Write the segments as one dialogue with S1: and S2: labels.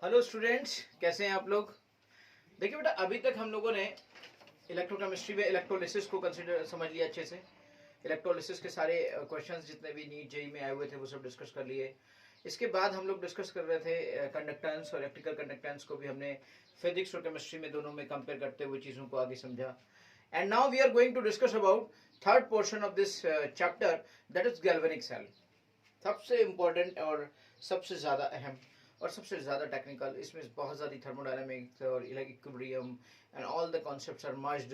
S1: Hello students, कैसे हैं आप लोग। देखिए बेटा, अभी तक हम लोगों ने इलेक्ट्रोकेमिस्ट्री में इलेक्ट्रोलिसिस को कंसिडर समझ लिया अच्छे से। इलेक्ट्रोलिसिस के सारे क्वेश्चंस जितने भी नीट जेई में आए हुए थे वो सब डिस्कस कर लिए। इसके बाद हम लोग डिस्कस कर रहे थे कंडक्टेंस और इलेक्ट्रिकल कंडक्टेंस को भी हमने फिजिक्स और केमिस्ट्री में दोनों में कंपेयर करते हुए चीज़ों को आगे समझा। And now we are going to discuss about third portion of this chapter, that is galvanic cell. सबसे इम्पोर्टेंट और सबसे ज़्यादा अहम और सबसे ज़्यादा टेक्निकल, इसमें बहुत ज़्यादा थर्मोडायनामिक्स और equilibrium and all the concepts are merged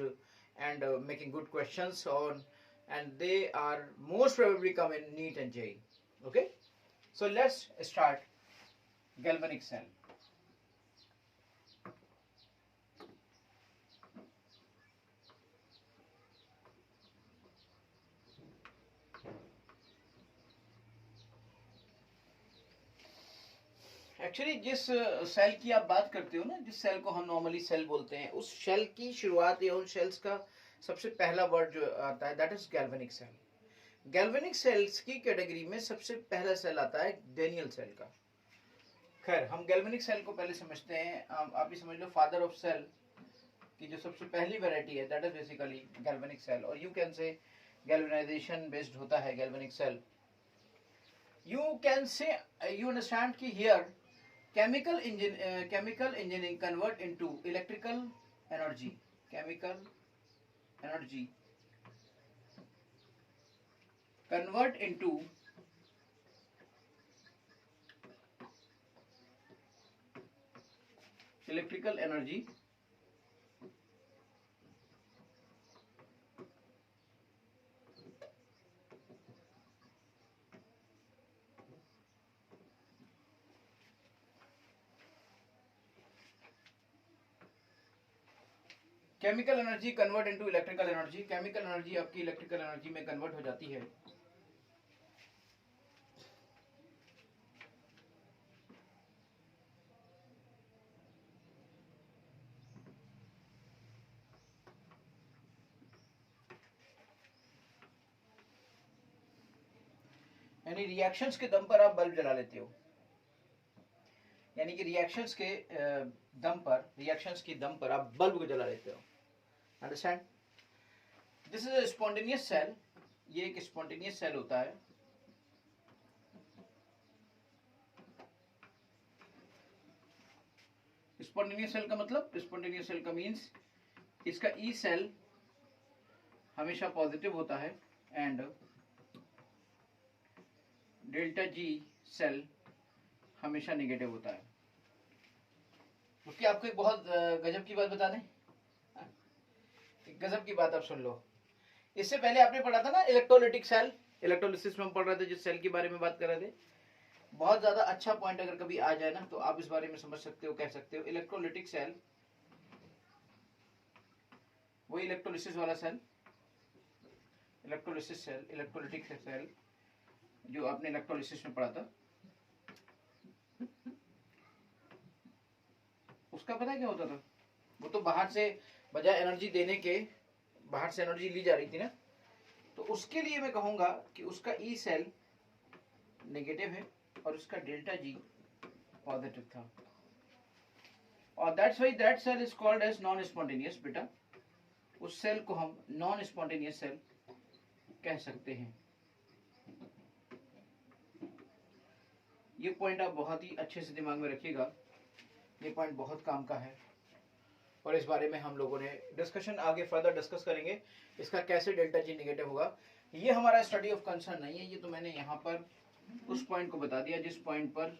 S1: and making good questions on, and they are most probably come in NEET and JEE. Okay, so let's start galvanic cell. Actually जिस cell की आप बात करते हो ना, जिस cell को हम नॉर्मली सेल बोलते हैं, उस सेल की शुरुआत या उन सेल्स का सबसे पहला वर्ड जो आता है that is galvanic cell. Galvanic cells की कैटेगरी में सबसे पहला सेल आता है डेनियल सेल का। खैर, हम गैल्वेनिक सेल को पहले समझते हैं। आप ही समझ लो फादर ऑफ सेल की जो सबसे पहली वैरायटी है that is basically galvanic cell, और you can say galvanization based होता है galvanic cell. You can say you understand कि here chemical engineering convert into electrical energy, chemical energy convert into electrical energy chemical energy convert into electrical energy. Chemical energy आपकी electrical energy में convert हो जाती है। यानी reactions के दम पर आप बल्ब जला लेते हो, यानी कि रिएक्शंस के दम पर आप बल्ब को जला लेते हो। Understand? This is a spontaneous cell. ये एक स्पॉन्टेनियस सेल होता है। स्पॉन्टेनियस सेल का मतलब, स्पॉन्टेनियस सेल का मीन्स इसका ई सेल हमेशा पॉजिटिव होता है एंड डेल्टा जी सेल हमेशा नेगेटिव होता है। उसकी आपको एक बहुत गजब की बात बता दें, गजब की बात आप सुन लो। इससे पहले आपने पढ़ा था ना इलेक्ट्रोलिटिक सेल, इलेक्ट्रोलिसिस में हम पढ़ रहे थे, जिस सेल के बारे में बात कर रहे थे। बहुत ज्यादा अच्छा पॉइंट अगर कभी आ जाए ना तो आप इस बारे में समझ सकते हो, कह सकते हो इलेक्ट्रोलिटिक सेल, वही इलेक्ट्रोलिसिस वाला cell, electrolysis cell, electrolytic cell जो आपने इलेक्ट्रोलिसिस में पढ़ा था, उसका पता है क्या होता था? वो तो बाहर से बजाय एनर्जी देने के बाहर से एनर्जी ली जा रही थी ना, तो उसके लिए मैं कहूंगा कि उसका ई सेल नेगेटिव है और उसका डेल्टा जी पॉजिटिव था, और that's why that cell is called as non spontaneous. बेटा, उस सेल को हम नॉन स्पॉन्टेनियस सेल कह सकते हैं। ये पॉइंट आप बहुत ही अच्छे से दिमाग में रखिएगा, ये पॉइंट बहुत काम का है, और इस बारे में हम लोगों ने डिस्कशन आगे फर्दर डिस्कस करेंगे, इसका कैसे डेल्टा जी नेगेटिव होगा। ये हमारा स्टडी ऑफ कंसर्न नहीं है, ये तो मैंने यहाँ पर उस पॉइंट को बता दिया जिस पॉइंट पर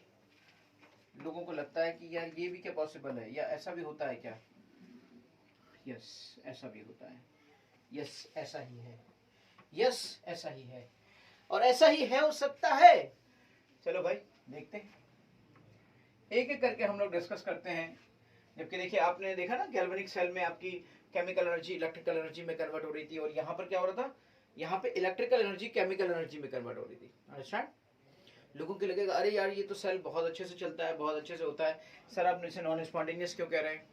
S1: लोगों को लगता है कि यार ये भी क्या पॉसिबल है, या ऐसा भी होता है क्या। यस, ऐसा भी होता है। यस, ऐसा ही है। यस, ऐसा ही है, और ऐसा ही है हो सकता है। चलो भाई देखते हैं, एक एक करके हम लोग डिस्कस करते हैं। जबकि देखिए, आपने देखा ना गैल्वेनिक सेल में आपकी केमिकल एनर्जी इलेक्ट्रिकल एनर्जी में कन्वर्ट हो रही थी, और यहाँ पर क्या हो रहा था, यहाँ पे इलेक्ट्रिकल एनर्जी केमिकल एनर्जी में कन्वर्ट हो रही थी। अंडरस्टैंड? लोगों को लगेगा अरे यार ये तो सेल बहुत अच्छे से चलता है, बहुत अच्छे से होता है, सर आप इसे नॉन स्पॉन्टेनियस क्यों कह रहे हैं?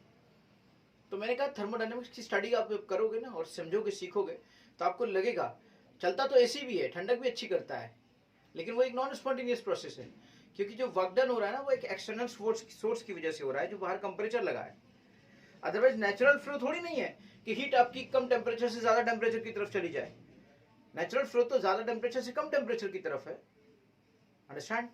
S1: तो मैंने कहा थर्मोडायनेमिक्स की स्टडी आप करोगे ना और समझोगे, सीखोगे, तो आपको लगेगा चलता तो एसी भी है, ठंडक भी अच्छी करता है, लेकिन वो एक नॉन स्पॉन्टेनियस प्रोसेस है। क्योंकि जो वर्क डन हो रहा है ना वो एक एक्सटर्नल सोर्स की वजह से हो रहा है, जो बाहर कंपरेचर लगा है। अदरवाइज नेचुरल फ्लो थोड़ी नहीं है कि हीट आपकी कम टेम्परेचर से ज्यादा टेम्परेचर की तरफ चली जाए। नेचुरल फ्लो तो ज्यादा टेम्परेचर से कम टेम्परेचर की तरफ है। अंडरस्टैंड?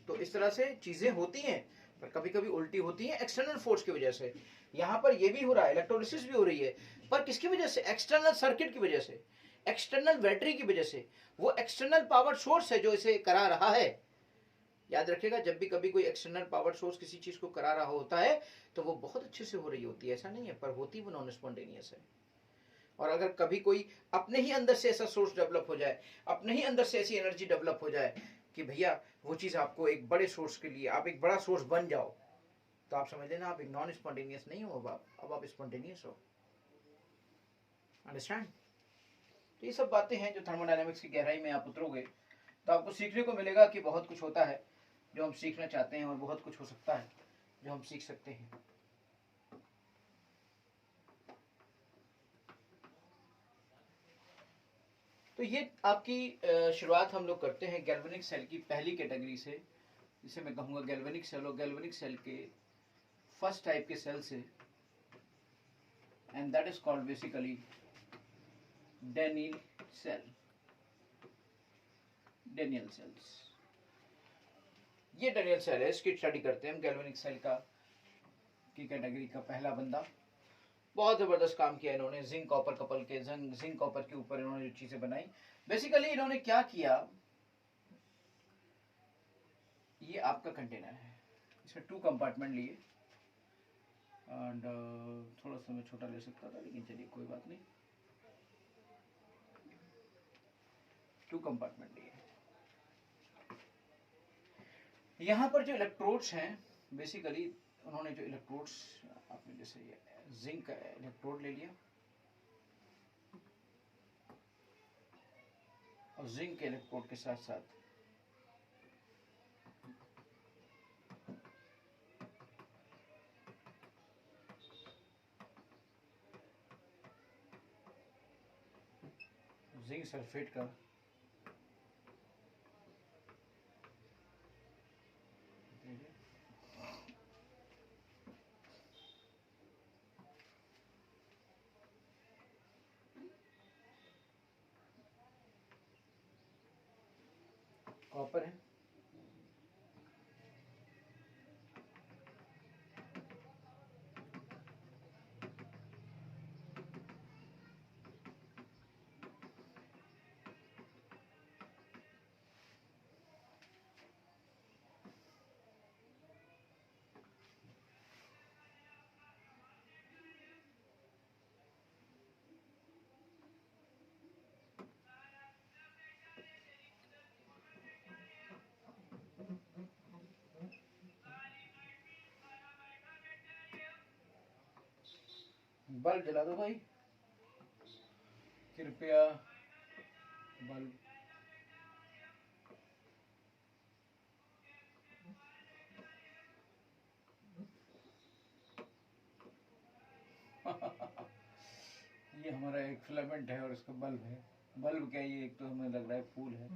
S1: तो इस तरह से चीजें होती हैं, पर कभी कभी उल्टी होती है एक्सटर्नल फोर्स की वजह से। यहां पर ये भी हो रहा है, इलेक्ट्रोलिसिस भी हो रही है, पर किसकी वजह से? एक्सटर्नल सर्किट की वजह से, एक्सटर्नल बैटरी की वजह से। वो एक्सटर्नल पावर सोर्स है जो इसे करा रहा है। याद रखिएगा, जब भी कभी कोई एक्सटर्नल पावर सोर्स किसी चीज को करा रहा होता है तो वो बहुत अच्छे से हो रही होती है, ऐसा नहीं है, पर होती वो नॉन स्पॉन्टेनियस है। और अगर कभी कोई अपने ही अंदर से ऐसा सोर्स डेवलप हो जाए, अपने ही अंदर से ऐसी एनर्जी डेवलप हो जाए कि भैया वो चीज आपको एक बड़े सोर्स के लिए, आप एक बड़ा सोर्स बन जाओ, तो आप समझ लेना आप एक नॉन स्पॉन्टेनियस नहीं हो, अब आप स्पॉन्टेनियस हो। अंडरस्टैंड? तो ये सब बातें हैं जो थर्मोडायनेमिक्स की गहराई में आप उतरोगे तो आपको सीखने को मिलेगा कि बहुत कुछ होता है जो हम सीखना चाहते हैं, और बहुत कुछ हो सकता है जो हम सीख सकते हैं। तो ये आपकी शुरुआत हम लोग करते हैं गैल्वेनिक सेल की पहली कैटेगरी से, जिसे मैं कहूँगा गैल्वेनिक सेल, और गैल्वेनिक सेल के फर्स्ट टाइप के सेल से, and that is called basically Daniell cell. Daniell cells, ये डेनियल सेल है, इसकी स्टडी करते हैं हम। गैल्वेनिक सेल का की कैटेगरी का पहला बंदा, बहुत जबरदस्त काम किया इन्होंने। जिंक कॉपर कपल के जिंक कॉपर के ऊपर इन्होंने जो चीजें बनाई, बेसिकली इन्होंने क्या किया, ये आपका कंटेनर है, इसमें 2 कंपार्टमेंट लिए, एंड थोड़ा सा मैं छोटा ले सकता था, लेकिन चलिए कोई बात नहीं, 2 कंपार्टमेंट लिए। यहाँ पर जो इलेक्ट्रोड्स हैं, बेसिकली उन्होंने जो इलेक्ट्रोड्स, आपने जैसे जिंक का इलेक्ट्रोड ले लिया, और जिंक के इलेक्ट्रोड के साथ साथ जिंक सल्फेट का कॉपर है, बल्ब जला दो भाई कृपया, बल्ब। ये हमारा एक फिलामेंट है और इसका बल्ब है। बल्ब क्या, ये एक तो हमें लग रहा है फूल है,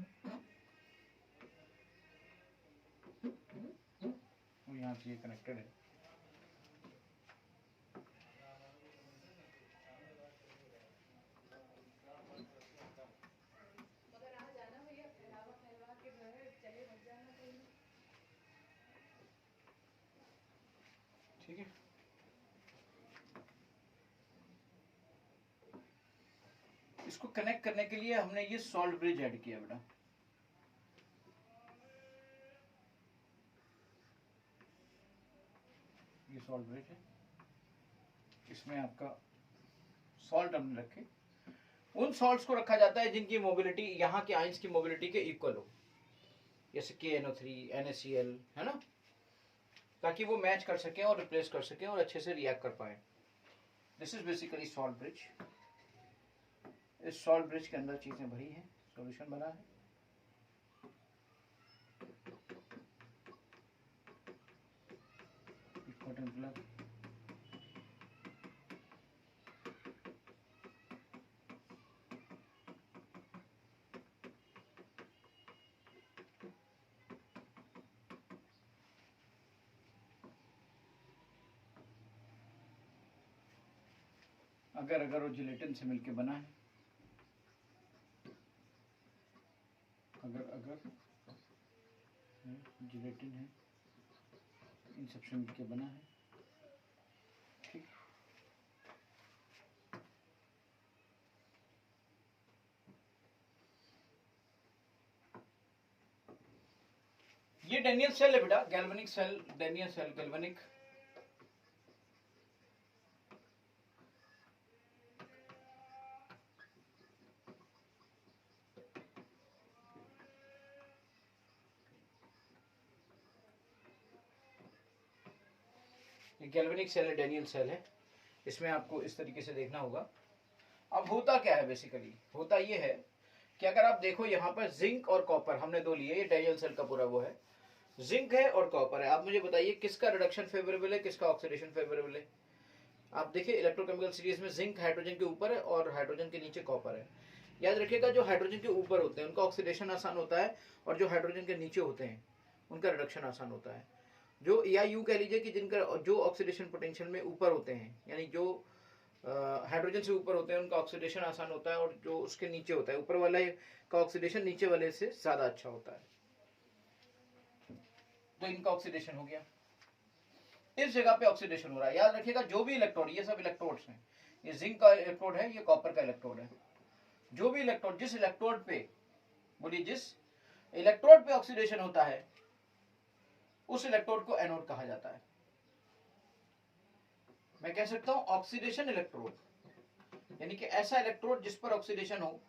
S1: और यहाँ से ये कनेक्टेड है। ठीक है, इसको कनेक्ट करने के लिए हमने ये सॉल्ट ब्रिज ऐड किया बेटा। ये सॉल्ट ब्रिज है, इसमें आपका सॉल्ट हमने रखे। उन सॉल्ट्स को रखा जाता है जिनकी मोबिलिटी यहाँ के आयंस की मोबिलिटी के इक्वल हो, जैसे KNO3 NaCl, है ना, ताकि वो मैच कर सकें और रिप्लेस कर सकें और अच्छे से रिएक्ट कर पाए। This is basically salt bridge. इस सॉल्ट ब्रिज के अंदर चीजें भरी हैं, सॉल्यूशन बना है। कॉटन प्लग, अगर वो जिलेटिन से मिलके बना है, अगर जिलेटिन है, इन सबसे मिलके बना है, ठीक। ये डेनियल सेल है बेटा, galvanic cell, Daniell cell galvanic. Galvanic cell है, डेनियल सेल है। इसमें आपको इस तरीके से देखना होगा। अब होता क्या है, बेसिकली होता ये है कि अगर आप देखो यहाँ पर जिंक और कॉपर हमने दो लिए, ये डेनियल सेल का पूरा वो है, जिंक है और कॉपर है। आप मुझे बताइए किसका रिडक्शन फेवरेबल है, किसका ऑक्सीडेशन फेवरेबल है। आप देखिए इलेक्ट्रोकेमिकल सीरीज में जिंक हाइड्रोजन के ऊपर है और हाइड्रोजन के नीचे कॉपर है। याद रखिएगा जो हाइड्रोजन के ऊपर होते हैं उनका ऑक्सीडेशन आसान होता है, और जो हाइड्रोजन के नीचे होते हैं उनका रिडक्शन आसान होता है। जो या यूं कह लीजिए कि जिनका जो ऑक्सीडेशन पोटेंशियल में ऊपर होते हैं, यानी जो हाइड्रोजन से ऊपर होते हैं उनका ऑक्सीडेशन आसान होता है, और जो उसके नीचे होता है, ऊपर वाले का ऑक्सीडेशन नीचे वाले से ज्यादा अच्छा होता है। तो इनका ऑक्सीडेशन हो गया, इस जगह पे ऑक्सीडेशन हो रहा है। याद रखिएगा जो भी इलेक्ट्रोड, ये सब इलेक्ट्रोड्स हैं, ये जिंक का इलेक्ट्रोड है, ये कॉपर का इलेक्ट्रोड है। जो भी इलेक्ट्रोड, जिस इलेक्ट्रोड पे, बोलिए जिस इलेक्ट्रोड पे ऑक्सीडेशन होता है उस इलेक्ट्रोड को एनोड कहा जाता है। मैं कह सकता हूं ऑक्सीडेशन इलेक्ट्रोड, यानी कि ऐसा इलेक्ट्रोड जिस पर ऑक्सीडेशन हो,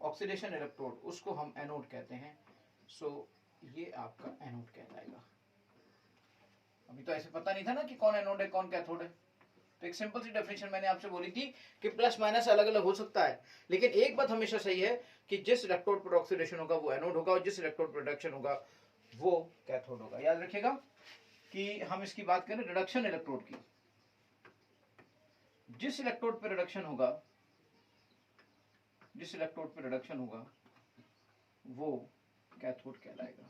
S1: ऑक्सीडेशन इलेक्ट्रोड, उसको हम एनोड कहते हैं। सो ये आपका एनोड कहलाएगा। अभी तो ऐसे पता नहीं था ना कि कौन एनोड है कौन कैथोड है। तो एक सिंपल सी डेफिनेशन मैंने आपसे बोली थी कि प्लस माइनस अलग अलग हो सकता है, लेकिन एक बात हमेशा सही है कि जिस इलेक्ट्रोड पर ऑक्सीडेशन होगा वो एनोड होगा, और जिस इलेक्ट्रोड पर रिडक्शन होगा वो कैथोड होगा। याद रखिएगा कि हम इसकी बात करें रिडक्शन इलेक्ट्रोड की, जिस इलेक्ट्रोड पर रिडक्शन होगा, जिस इलेक्ट्रोड पर रिडक्शन होगा वो कैथोड कहलाएगा।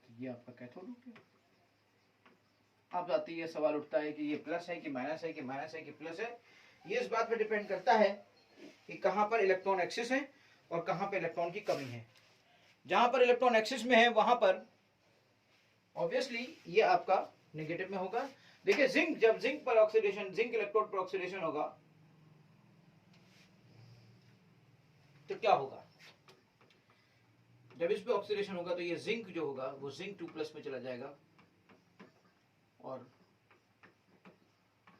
S1: ये आपका कैथोड हो गया। अब आती है सवाल उठता है कि ये प्लस है कि माइनस है, कि माइनस है कि प्लस है। ये इस बात पर डिपेंड करता है कि कहां पर इलेक्ट्रॉन एक्सिस है और कहां पर इलेक्ट्रॉन की कमी है। जहां पर इलेक्ट्रॉन एक्सिस में है वहां पर ऑब्वियसली ये आपका नेगेटिव में होगा। देखिए जिंक, जब जिंक पर ऑक्सीडेशन, जिंक इलेक्ट्रोड पर ऑक्सीडेशन होगा तो क्या होगा, जब इस पे ऑक्सीडेशन होगा तो ये जिंक जो होगा वो जिंक 2+ में चला जाएगा और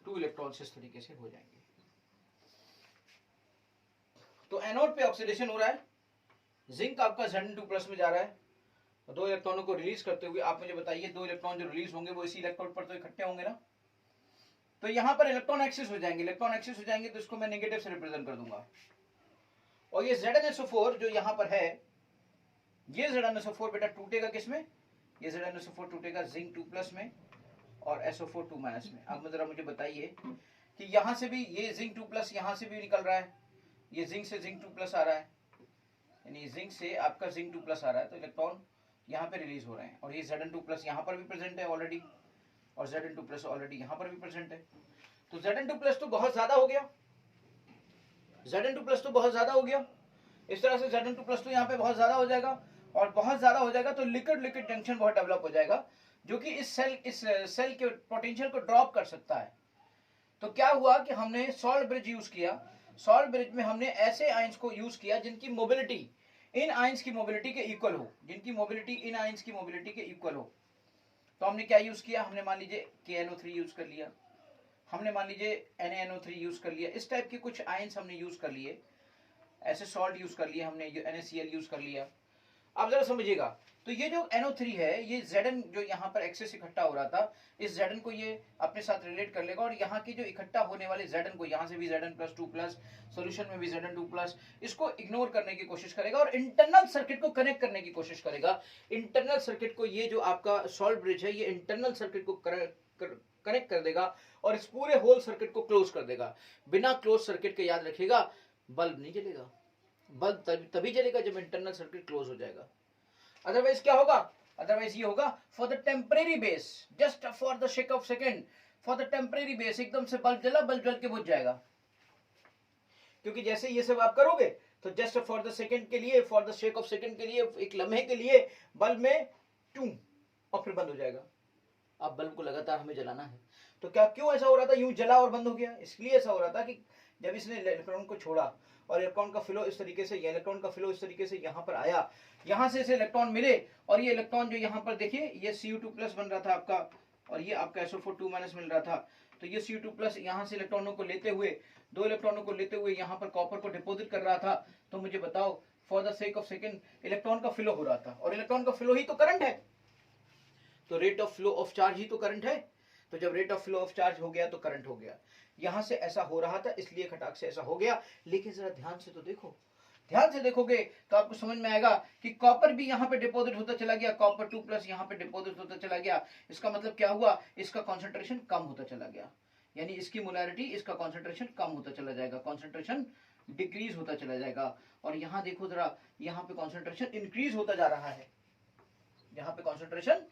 S1: 2 इलेक्ट्रॉन्स इस तरीके से हो जाएंगे। तो एनोड पे ऑक्सीडेशन हो रहा है, जिंक आपका Zn2+ में जा रहा है, 2 इलेक्ट्रॉनों को रिलीज करते हुए। आप मुझे बताइए 2 इलेक्ट्रॉन जो रिलीज होंगे वो इसी इलेक्ट्रोड पर तो इकट्ठे होंगे ना। तो यहां पर इलेक्ट्रॉन एक्सिस हो जाएंगे, इलेक्ट्रॉन एक्सिस हो जाएंगे तो इसको मैं नेगेटिव से रिप्रेजेंट कर दूंगा। और ये ZnSO4 जो यहां पर है, ये ZnSO4 बेटा टूटेगा किसमें, ये ZnSO4 टूटेगा जिंक 2+ में और SO4 2- में। अब जरा मुझे बताइए कि यहां से भी ये जिंक 2+ यहां से भी निकल रहा है, ये जिंक से जिंक 2+ आ रहा है, यानी जिंक से आपका जिंक 2+ आ रहा है, तो इलेक्ट्रॉन यहाँ पे रिलीज हो रहे हैं। और ये Zn2+ यहाँ पर भी प्रेजेंट है ऑलरेडी, और Zn2+ ऑलरेडी यहाँ पर भी प्रेजेंट है। तो Zn2+ तो बहुत ज्यादा हो गया, Zn2+ तो बहुत ज्यादा हो गया। इस तरह से Zn2+ तो यहाँ पे बहुत ज्यादा हो जाएगा, और बहुत ज्यादा हो जाएगा तो लिक्विड लिक्विड जंक्शन बहुत डेवलप हो जाएगा, जो कि इस सेल के पोटेंशियल को ड्रॉप कर सकता है। तो क्या हुआ कि हमने सॉल्ट ब्रिज यूज किया। सॉल्ट ब्रिज में हमने ऐसे आयंस को यूज किया जिनकी मोबिलिटी इन आयंस की मोबिलिटी के इक्वल हो, जिनकी मोबिलिटी इन आयंस की मोबिलिटी के इक्वल हो। तो हमने क्या यूज किया, हमने मान लीजिए KNO3 यूज कर लिया, हमने मान लीजिए NaNO3 यूज कर लिया। इस टाइप के कुछ आयंस हमने यूज कर लिए, ऐसे सॉल्ट यूज कर लिए हमने, NaCl यूज कर लिया। अब जरा समझिएगा, तो ये जो NO3 है, ये Zn जो यहाँ पर एक्सेस इकट्ठा हो रहा था, इस Zn को ये अपने साथ रिलेट कर लेगा, और यहाँ की जो इकट्ठा होने वाले Zn को, यहाँ से भी Zn+2+, सोल्यूशन में भी Zn2+, इसको इग्नोर करने की कोशिश करेगा और इंटरनल सर्किट को कनेक्ट करने की कोशिश करेगा। इंटरनल सर्किट को, ये जो आपका सॉल्ट ब्रिज है, ये इंटरनल सर्किट को कनेक्ट कर देगा और इस पूरे होल सर्किट को क्लोज कर देगा। बिना क्लोज सर्किट के, याद रखिएगा, बल्ब नहीं जलेगा। बल्ब तभी जलेगा जब इंटरनल सर्किट क्लोज हो जाएगा। अदरवाइज क्या होगा, अदरवाइज ये होगा for the temporary base, just for the shake of second, for the temporary base, एकदम से बल्ब जला, बल्ब जल के बुझ जाएगा। क्योंकि जैसे ये सब आप करोगे तो जस्ट फॉर द सेकेंड के लिए, for the shake of second के लिए, एक लम्हे के लिए बल्ब में टू और फिर बंद हो जाएगा। अब बल्ब को लगातार हमें जलाना है, तो क्या क्यों ऐसा हो रहा था, यूं जला और बंद हो गया? इसलिए ऐसा हो रहा था कि जब इसने इलेक्ट्रॉन को छोड़ा और इलेक्ट्रॉन का फ्लो इस तरीके से, इलेक्ट्रॉन का फ्लो इस तरीके से यहाँ पर आया, यहाँ से इसे इलेक्ट्रॉन मिले, और ये इलेक्ट्रॉन जो यहाँ पर देखिए ये Cu2+ बन रहा था आपका, और ये आपका SO4 2- मिल रहा था। तो ये Cu2+ यहाँ से इलेक्ट्रॉनों को लेते हुए, 2 इलेक्ट्रॉनों को लेते हुए यहाँ पर कॉपर को डिपोजिट कर रहा था। तो मुझे बताओ, for the sake of second electron का फ्लो हो रहा था, और इलेक्ट्रॉन का फ्लो ही तो करंट है, तो rate of flow of charge ही तो करंट है। तो जब rate of flow of charge हो गया तो करंट हो गया। यहां से ऐसा हो रहा था, इसलिए खटाक से ऐसा हो गया। लेकिन जरा ध्यान से तो देखो, ध्यान से देखोगे तो आपको समझ में आएगा कि कॉपर भी यहाँ पे डिपोजिट होता चला गया, Copper 2+ यहाँ पे डिपोजिट होता चला गया। इसका मतलब क्या हुआ, इसका कॉन्सेंट्रेशन कम होता चला गया, यानी इसकी मोलैरिटी, इसका कॉन्सेंट्रेशन कम होता चला जाएगा, कॉन्सेंट्रेशन डिक्रीज होता चला जाएगा। और यहाँ देखो जरा, यहाँ पे कॉन्सेंट्रेशन इंक्रीज होता जा रहा है, यहाँ पे कॉन्सेंट्रेशन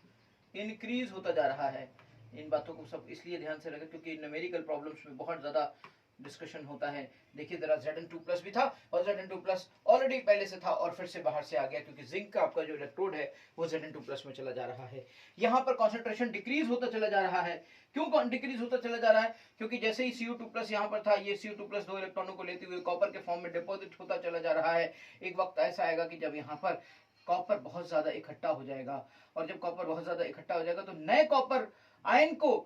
S1: इंक्रीज होता जा रहा है। इन बातों को सब इसलिए ध्यान से रखें क्योंकि न्यूमेरिकल प्रॉब्लम्स में बहुत ज्यादा डिस्कशन होता है। देखिए जरा Zn2+ भी था, और Zn2+ ऑलरेडी पहले से था और फिर से बाहर से आ गया, क्योंकि जिंक का आपका जो इलेक्ट्रोड है वो Zn2+ में चला जा रहा है। यहाँ पर कॉन्सेंट्रेशन डिक्रीज होता चला जा रहा है। क्यों डिक्रीज होता चला जा रहा है? क्योंकि जैसे ही Cu2+ यहाँ पर था, ये Cu2+ 2 इलेक्ट्रॉनों को लेते हुए कॉपर के फॉर्म में डिपोजिट होता चला जा रहा है। एक वक्त ऐसा आएगा कि जब यहाँ पर कॉपर बहुत ज्यादा इकट्ठा हो जाएगा, और जब कॉपर बहुत ज्यादा इकट्ठा हो जाएगा तो नए कॉपर आयन को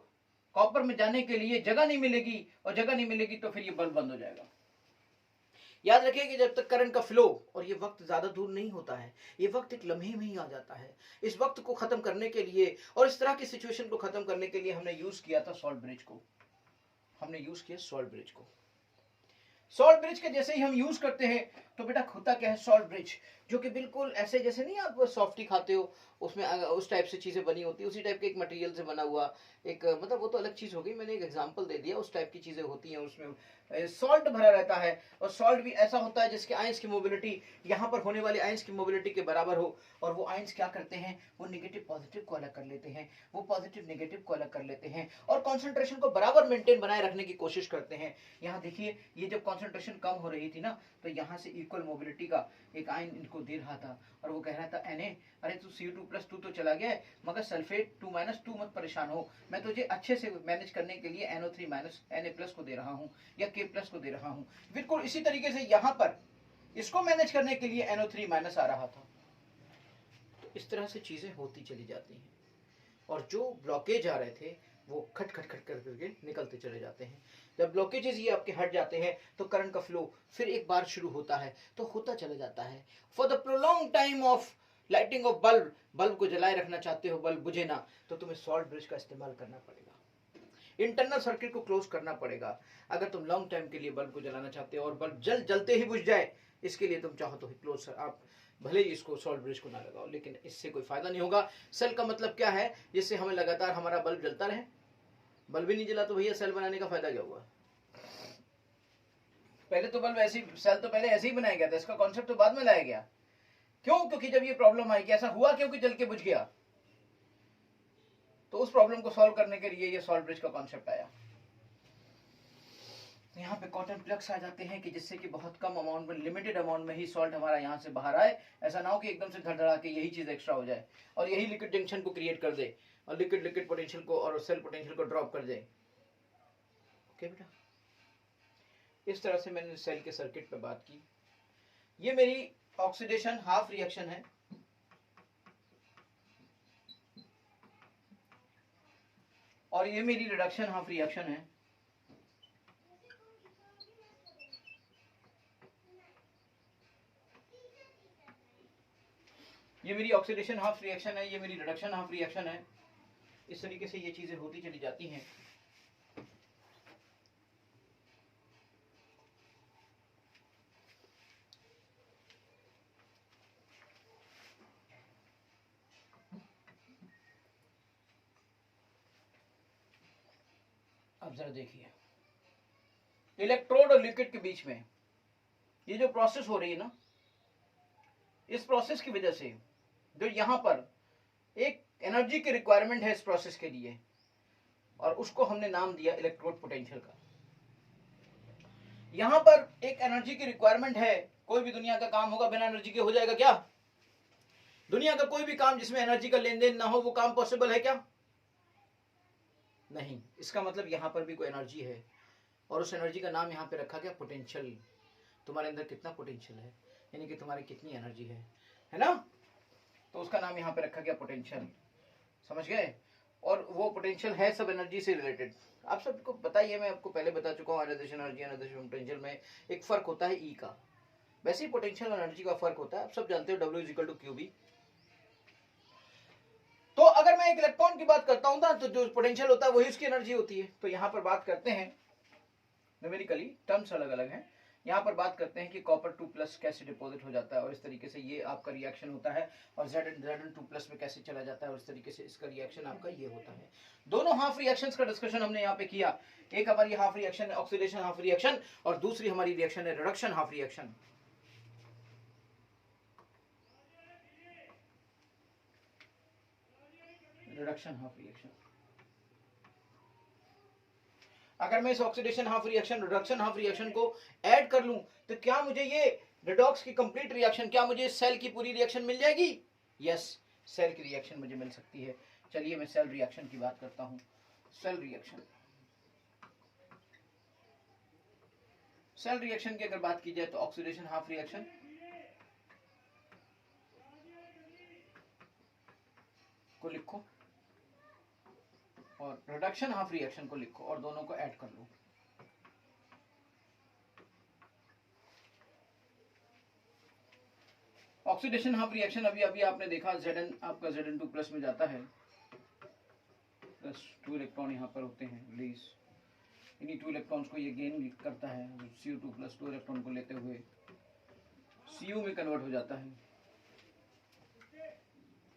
S1: कॉपर में जाने के लिए जगह नहीं मिलेगी, और जगह नहीं मिलेगी तो फिर ये बल्ब बंद हो जाएगा। याद रखिए कि जब तक करंट का फ्लो, और ये वक्त ज्यादा दूर नहीं होता है, ये वक्त एक लम्हे में ही आ जाता है। इस वक्त को खत्म करने के लिए और इस तरह की सिचुएशन को खत्म करने के लिए हमने यूज किया था सॉल्ट ब्रिज को, हमने यूज किया सॉल्ट ब्रिज को। सॉल्ट ब्रिज के जैसे ही हम यूज करते हैं तो बेटा होता क्या है, सॉल्ट ब्रिज जो कि बिल्कुल ऐसे जैसे नहीं आप सॉफ्टी खाते हो, उसमें उस टाइप से चीजें बनी होती है, उसी टाइप के एक मटेरियल से बना हुआ एक, मतलब वो तो अलग चीज हो गई, मैंने एक एग्जांपल दे दिया, उस टाइप की चीजें होती हैं। उसमें सॉल्ट भरा रहता है, और सॉल्ट भी ऐसा होता है जिसके आयंस की मोबिलिटी यहाँ पर होने वाले आयंस की मोबिलिटी के बराबर हो, और वो आयंस क्या करते हैं, वो नेगेटिव पॉजिटिव को अलग कर लेते हैं, वो पॉजिटिव नेगेटिव को अलग कर लेते हैं, और कॉन्सेंट्रेशन को बराबर मेंटेन बनाए रखने की कोशिश करते हैं। यहाँ देखिए, ये जब कॉन्सेंट्रेशन कम हो रही थी ना, तो यहाँ से इक्वल मोबिलिटी का एक आयन इनको दे रहा था, और वो कह रहा था Na, अरे तू Cu2+ तू तो चला गया, मगर सल्फेट 2- तू मत परेशान हो, मैं तुझे अच्छे से मैनेज करने के लिए NO3- Na+ को दे रहा हूँ, या K+ को दे रहा हूँ। बिल्कुल इसी तरीके से यहाँ पर इसको मैनेज करने के लिए NO3- आ रहा था। तो इस तरह से चीजें होती चली जाती हैं, और जो ब्लॉकेज आ रहे थे वो खट खट खट करके निकलते चले जाते हैं। जब ब्लॉकेजेस ये आपके हट जाते हैं तो करंट का फ्लो फिर एक बार शुरू होता है, तो होता चला जाता है। For the prolong time of lighting of bulb, bulb को जलाए रखना चाहते हो, बल्ब बुझे ना, तो तुम्हें सॉल्ट ब्रिज का इस्तेमाल करना पड़ेगा, इंटरनल सर्किट को क्लोज करना पड़ेगा। अगर तुम लॉन्ग टाइम के लिए बल्ब को जलाना चाहते हो और बल्ब जलते ही बुझ जाए, इसके लिए तुम चाहो तो क्लोज, आप भले ही इसको सॉल्ट ब्रिज को ना लगाओ, लेकिन इससे कोई फायदा नहीं होगा। सेल का मतलब क्या है, जिससे हमें लगातार हमारा बल्ब जलता रहे। बल्ब ही नहीं जला तो भैया सेल बनाने का फायदा क्या हुआ? पहले तो बल्ब ऐसे, सेल तो पहले ऐसे ही बनाया गया था, इसका कॉन्सेप्ट तो बाद में लाया गया। क्यों? क्योंकि जब ये प्रॉब्लम आई कि ऐसा हुआ क्योंकि जल के बुझ गया, तो उस प्रॉब्लम को सॉल्व करने के लिए ये सॉल्ट ब्रिज का कॉन्सेप्ट आया। यहाँ पे कॉटन प्लग्स आ जाते हैं कि जिससे कि बहुत कम अमाउंट में, लिमिटेड अमाउंट में ही सॉल्ट हमारा यहाँ से बाहर आए। ऐसा ना हो कि एकदम से धड़धड़ा के यही चीज एक्स्ट्रा हो जाए और यही लिक्विड जंक्शन को क्रिएट कर दे, और लिक्विड पोटेंशियल को और सेल पोटेंशियल को ड्रॉप कर दे। ओके बेटा, इस तरह से मैंने सेल के सर्किट पे बात की। ये मेरी ऑक्सीडेशन हाफ रिएक्शन है, और ये मेरी रिडक्शन हाफ रिएक्शन है। ये मेरी ऑक्सीडेशन हाफ रिएक्शन है, ये मेरी रिडक्शन हाफ रिएक्शन है। इस तरीके से ये चीजें होती चली जाती हैं। अब जरा देखिए, इलेक्ट्रोड और लिक्विड के बीच में ये जो प्रोसेस हो रही है ना, इस प्रोसेस की वजह से जो यहां पर एक एनर्जी की रिक्वायरमेंट है इस प्रोसेस के लिए, और उसको हमने नाम दिया इलेक्ट्रोड पोटेंशियल का। यहां पर एक एनर्जी की रिक्वायरमेंट है। कोई भी दुनिया का काम होगा बिना एनर्जी के हो जाएगा क्या? दुनिया का कोई भी काम जिसमें एनर्जी का लेन देन ना हो वो काम पॉसिबल है क्या? नहीं। इसका मतलब यहां पर भी कोई एनर्जी है, और उस एनर्जी का नाम यहां पे रखा गया पोटेंशियल। तुम्हारे अंदर कितना पोटेंशियल है, यानी कि तुम्हारी कितनी एनर्जी है ना? तो उसका नाम यहां पे रखा गया पोटेंशियल। समझ गए? और वो पोटेंशियल है सब एनर्जी से रिलेटेड। आप सबको बताइए, मैं आपको पहले बता चुका हूँ आयनाइजेशन एनर्जी, आयनाइजेशन पोटेंशियल में एक फर्क होता है ई का। वैसे ही पोटेंशियल और एनर्जी का फर्क होता है, आप सब जानते हो W=QB। तो अगर मैं एक इलेक्ट्रॉन की बात करता हूं ना, तो जो पोटेंशियल होता है वही उसकी एनर्जी होती है। तो यहां पर बात करते हैं न्यूमेरिकली, टर्म्स अलग अलग हैं। यहाँ पर बात करते हैं कि कॉपर 2+ कैसे डिपॉजिट हो जाता है, और इस तरीके से ये आपका रिएक्शन होता है, और Zn2+ में कैसे चला जाता है, और इस तरीके से इसका रिएक्शन आपका ये होता है। दोनों हाफ रिएक्शंस का डिस्कशन हमने यहाँ पे किया। एक हमारी हाफ रिएक्शन है ऑक्सीडेशन हाफ रिएक्शन, और दूसरी हमारी रिएक्शन है reduction half reaction. Reduction half reaction. अगर मैं इस oxidation half reaction reduction half reaction को ऐड कर लूं, तो क्या मुझे ये रिडॉक्स की कंप्लीट रिएक्शन, क्या मुझे सेल की पूरी रिएक्शन मिल जाएगी? यस, सेल की रिएक्शन मुझे मिल सकती है। चलिए मैं सेल रिएक्शन की बात करता हूं। सेल रिएक्शन, सेल रिएक्शन की अगर बात की जाए तो ऑक्सीडेशन हाफ रिएक्शन को लिखो, और रिडक्शन हाफ रिएक्शन को लिखो, और दोनों को ऐड कर लो। ऑक्सीडेशन हाफ रिएक्शन अभी अभी आपने देखा, Zn आपका Zn2+ में जाता है, प्लस 2 इलेक्ट्रॉन यहाँ पर होते हैं रिलीज। इन्हीं 2 इलेक्ट्रॉन्स को ये गेन करता है, Cu2+ 2 इलेक्ट्रॉन को लेते हुए Cu में कन्वर्ट हो जाता है।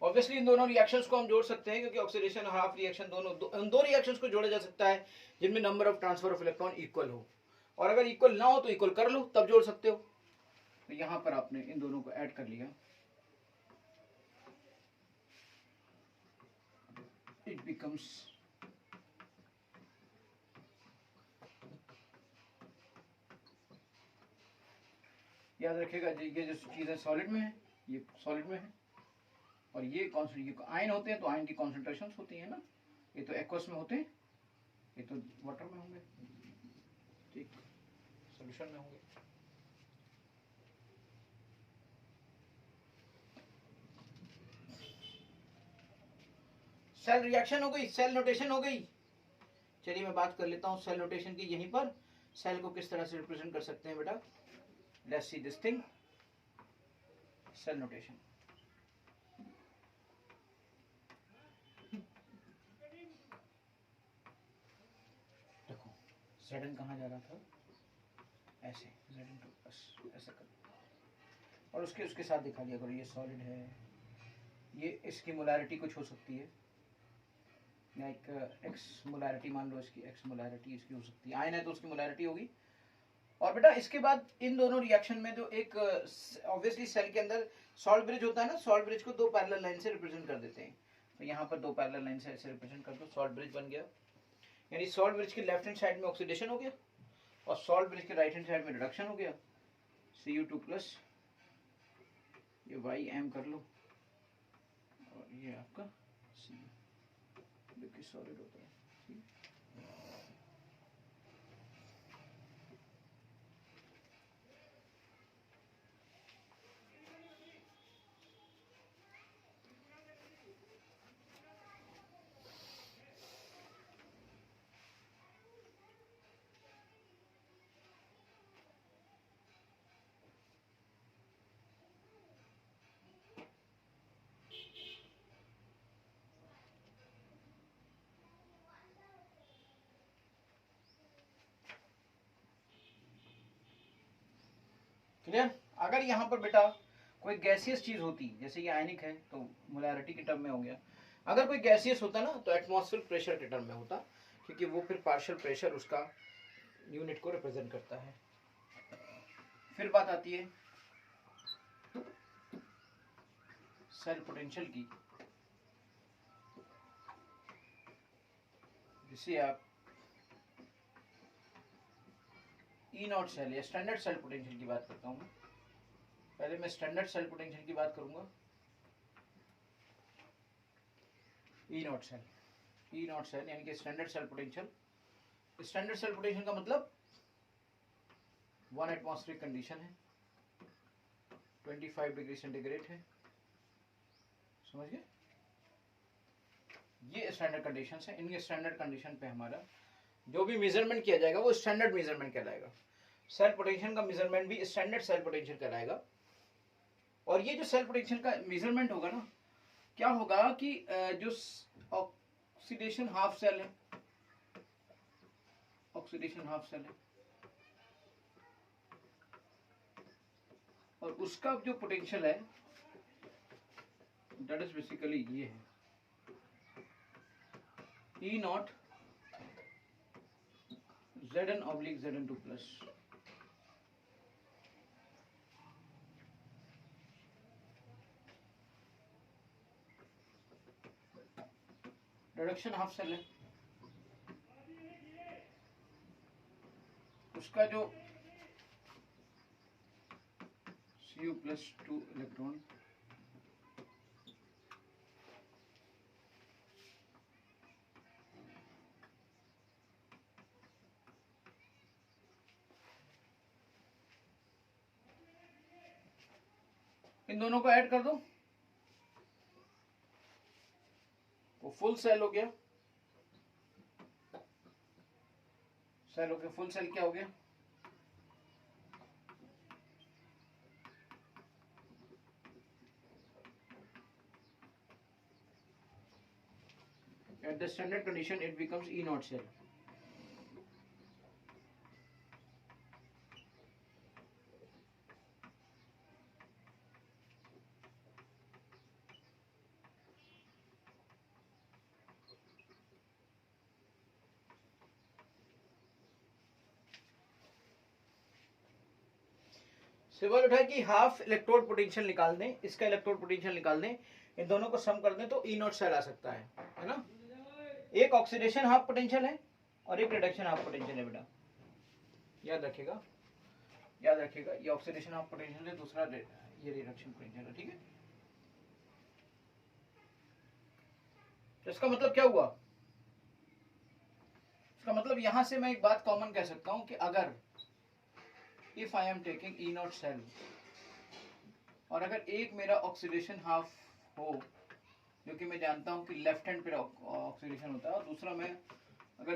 S1: ऑब्वियसली इन दोनों रिएक्शंस को हम जोड़ सकते हैं, क्योंकि ऑक्सीडेशन हाफ रिएक्शन उन दो रिएक्शंस को जोड़ा जा सकता है जिनमें number of transfer of electron equal हो, और अगर इक्वल ना हो तो इक्वल कर लो, तब जोड़ सकते हो। तो यहां पर आपने इन दोनों को ऐड कर लिया, इट बिकम्स याद रखिएगा ये जो चीजें सॉलिड में है, ये सॉलिड में है, और ये आयन होते हैं, तो आयन की कॉन्सेंट्रेशन होती है ना, ये तो एक्वस में होते हैं, ये तो वाटर में होंगे, ठीक, सोल्यूशन में होंगे। सेल रिएक्शन हो गई, सेल नोटेशन हो गई। चलिए मैं बात कर लेता हूं सेल नोटेशन की। यहीं पर सेल को किस तरह से रिप्रेजेंट कर सकते हैं बेटा, let's see this thing, cell notation. देखो Zn कहाँ जा रहा था, ऐसे Zn2+, ऐसा कर, और उसके साथ दिखा दिया करो, ये सॉलिड है, ये इसकी मोलैरिटी कुछ हो सकती है, या एक एक्स मोलैरिटी मान लो, इसकी एक्स मोलैरिटी इसकी हो सकती है, आयन है तो उसकी मोलैरिटी होगी। और बेटा इसके बाद इन दोनों रिएक्शन में जो एक ऑब्वियसली सेल के अंदर सॉल्ट ब्रिज होता है ना, सॉल्ट ब्रिज को 2 पैरेलल लाइन से रिप्रेजेंट कर देते हैं। तो यहाँ पर 2 पैरेलल लाइन से ऐसे रिप्रेजेंट कर दो, सॉल्ट ब्रिज बन गया। यानी सॉल्ट ब्रिज के लेफ्ट हैंड साइड में ऑक्सीडेशन हो गया, और सॉल्ट ब्रिज के राइट हैंड साइड में रिडक्शन हो गया, Cu2+, ये Ym कर लो, और ये आपका Cu, जो कि सॉलिड होता है। क्लियर? अगर यहाँ पर बेटा कोई गैसियस चीज होती, जैसे ये आयनिक है तो मोलैरिटी के टर्म में हो गया, अगर कोई गैसियस होता ना तो एटमॉस्फेरिक प्रेशर के टर्म में होता, क्योंकि वो फिर पार्शियल प्रेशर उसका यूनिट को रिप्रेजेंट करता है। फिर बात आती है सेल पोटेंशियल की। इसे आप ई नॉट सेल या स्टैंडर्ड सेल पोटेंशियल की बात करता हूं मैं। पहले मैं स्टैंडर्ड सेल पोटेंशियल की बात करूंगा। ई नॉट सेल यानी कि standard cell potential. Standard cell potential का मतलब 1 एटमॉस्फेरिक कंडीशन है, 25 डिग्री सेंटीग्रेड है, समझ गए? ये स्टैंडर्ड कंडीशन है। इनके स्टैंडर्ड कंडीशन पे हमारा जो भी मेजरमेंट किया जाएगा वो स्टैंडर्ड मेजरमेंट कहलाएगा। सेल पोटेंशियल का मेजरमेंट भी स्टैंडर्ड सेल पोटेंशियल कहलाएगा। और ये जो सेल पोटेंशियल का मेजरमेंट होगा ना, क्या होगा कि जो ऑक्सीडेशन हाफ सेल है, ऑक्सीडेशन हाफ सेल है, और उसका जो पोटेंशियल है दैट इज बेसिकली ये है E naught Zn/Zn2 plus. Reduction half cell है, उसका जो Cu+2 इलेक्ट्रॉन इन दोनों को ऐड कर दो, वो फुल सेल हो गया। सेल हो गया, फुल सेल क्या हो गया? At the standard condition it becomes E naught cell. सवाल उठा कि हाफ इलेक्ट्रोड पोटेंशियल निकाल दें, इसका इलेक्ट्रोड पोटेंशियल निकाल दें, इन दोनों को सम कर दें तो ई नॉट सेल आ सकता है ना। एक ऑक्सीडेशन हाफ पोटेंशियल है और एक रिडक्शन हाफ पोटेंशियल है बेटा, याद रखिएगा, याद रखिएगा। ये ऑक्सीडेशन हाफ पोटेंशियल है, दूसरा ये रिडक्शन पोटेंशियल है, ठीक है। तो इसका मतलब क्या हुआ? इसका मतलब यहां से मैं एक बात कॉमन कह सकता हूं कि अगर if I am taking E naught cell और अगर एक मेरा ऑक्सीडेशन हाफ हो, जो कि मैं जानता हूं कि लेफ्ट हैंड पे ऑक्सीडेशन होता है, और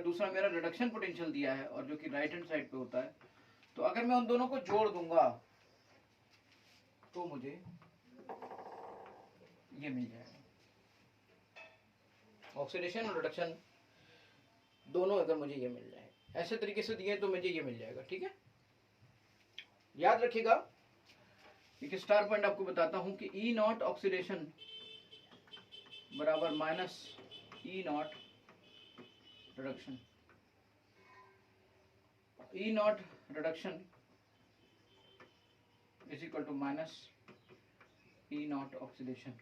S1: दूसरा मेरा रिडक्शन पोटेंशियल दिया है और जो कि राइट हैंड साइड पे होता है, तो अगर मैं उन दोनों को जोड़ दूंगा तो मुझे ये मिल जाएगा। ऑक्सीडेशन और रिडक्शन दोनों अगर मुझे ये मिल जाए, ऐसे तरीके से दिए तो मुझे ये मिल जाएगा, ठीक है। याद रखिएगा, एक स्टार पॉइंट आपको बताता हूं कि ई नॉट ऑक्सीडेशन बराबर minus E naught reduction. E naught reduction is equal to minus E naught oxidation.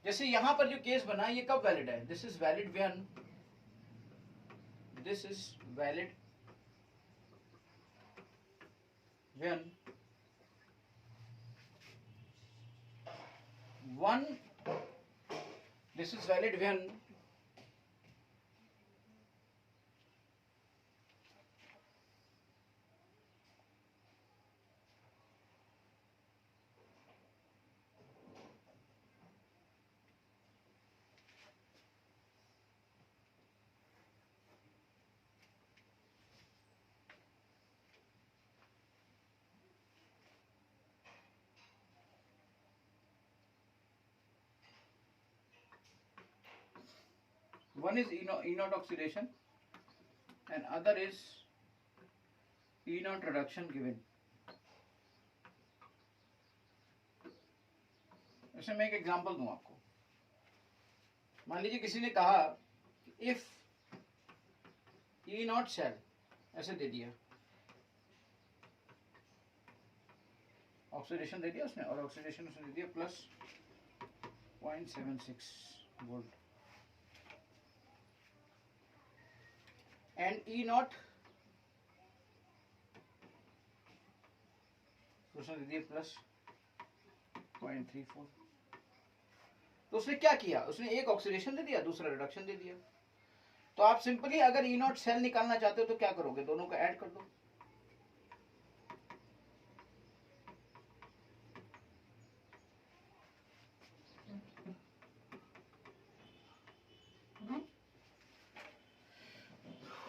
S1: जैसे यहां पर जो केस बना, ये कब वैलिड है? This is valid when, this is valid when this is valid when one is E naught oxidation and other is E naught reduction given. ऐसे मैं एक एग्जांपल दूं आपको। मान लीजिए किसी ने कहा इफ E naught सेल ऐसे दे दिया, ऑक्सीडेशन दे दिया उसने, और ऑक्सीडेशन उसने दे दिया plus 0.76 volt. And E not उसने दे दिया प्लस 0.34। तो उसने क्या किया, उसने एक ऑक्सीडेशन दे दिया, दूसरा रिडक्शन दे दिया। तो आप सिंपली अगर ई नॉट सेल निकालना चाहते हो तो क्या करोगे, दोनों को ऐड कर दो।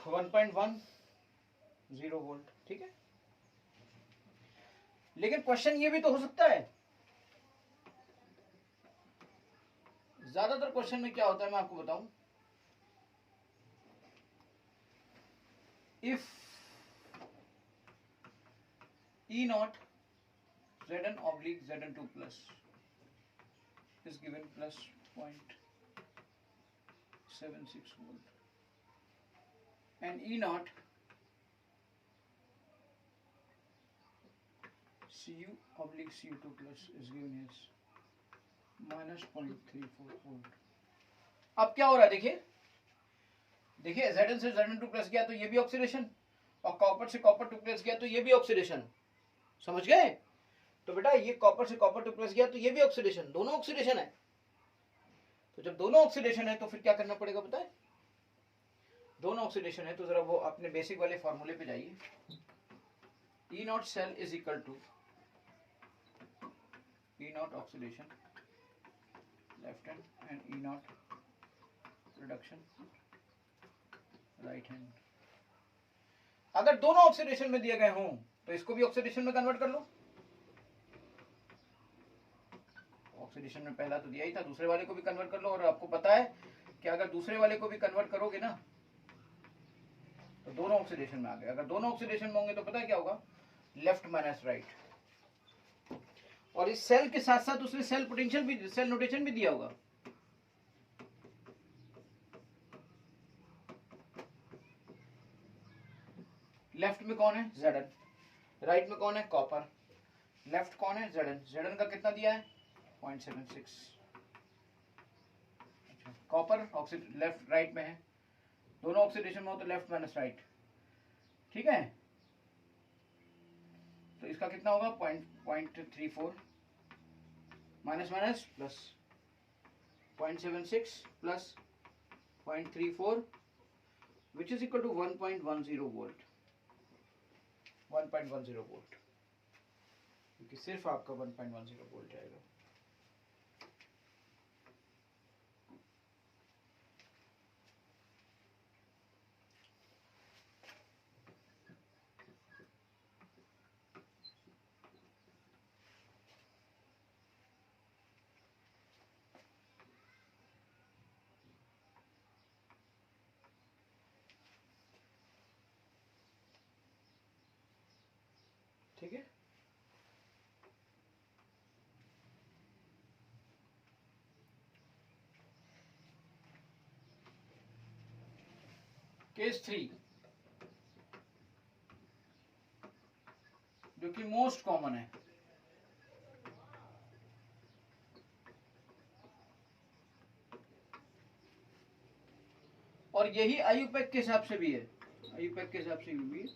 S1: वन 1.10 वोल्ट, ठीक है। लेकिन क्वेश्चन ये भी तो हो सकता है, ज्यादातर क्वेश्चन में क्या होता है मैं आपको बताऊं, if E naught Zn oblique Zn2 plus is given plus 0.76 volt and E naught Cu oblique Cu2 plus is given as minus 0.34 volt। अब क्या हो रहा है देखिए, देखिए Zn से Zn2 प्लस गया तो ये भी ऑक्सीडेशन, और कॉपर से कॉपर 2 प्लस गया तो ये भी ऑक्सीडेशन, समझ गए। तो बेटा ये कॉपर से कॉपर 2 प्लस गया तो ये भी ऑक्सीडेशन, दोनों ऑक्सीडेशन है। तो जब दोनों ऑक्सीडेशन है तो फिर क्या करना पड़ेगा पता है, दोनों ऑक्सीडेशन है तो जरा वो अपने बेसिक वाले फॉर्मूले पे जाइए। E naught cell is equal to E naught oxidation left hand and E naught reduction right hand. अगर दोनों ऑक्सीडेशन में दिए गए हों तो इसको भी ऑक्सीडेशन में कन्वर्ट कर लो। ऑक्सीडेशन में पहला तो दिया ही था, दूसरे वाले को भी कन्वर्ट कर लो। और आपको पता है कि अगर दूसरे वाले को भी कन्वर्ट करोगे ना तो दोनों ऑक्सीडेशन में आ गए। अगर दोनों ऑक्सीडेशन में होंगे तो पता है क्या होगा, लेफ्ट माइनस राइट। और इस सेल के साथ साथ उसने सेल पोटेंशियल भी, सेल नोटेशन भी दिया होगा। लेफ्ट में कौन है, Zn, राइट में कौन है, कॉपर। लेफ्ट कौन है, Zn, Zn का कितना दिया है 0.76। कॉपर लेफ्ट राइट में है, दोनों ऑक्सीडेशन में हो तो लेफ्ट माइनस राइट, ठीक है। तो इसका कितना होगा 0.34 minus minus plus 0.76 plus 0.34 which is equal to 1.10 volt. 1.10 volt, क्योंकि सिर्फ आपका 1.10 वोल्ट जाएगा। ठीक है, केस 3 जो कि मोस्ट कॉमन है, और यही आयुपेक के हिसाब से भी है, आयुपेक के हिसाब से भी है।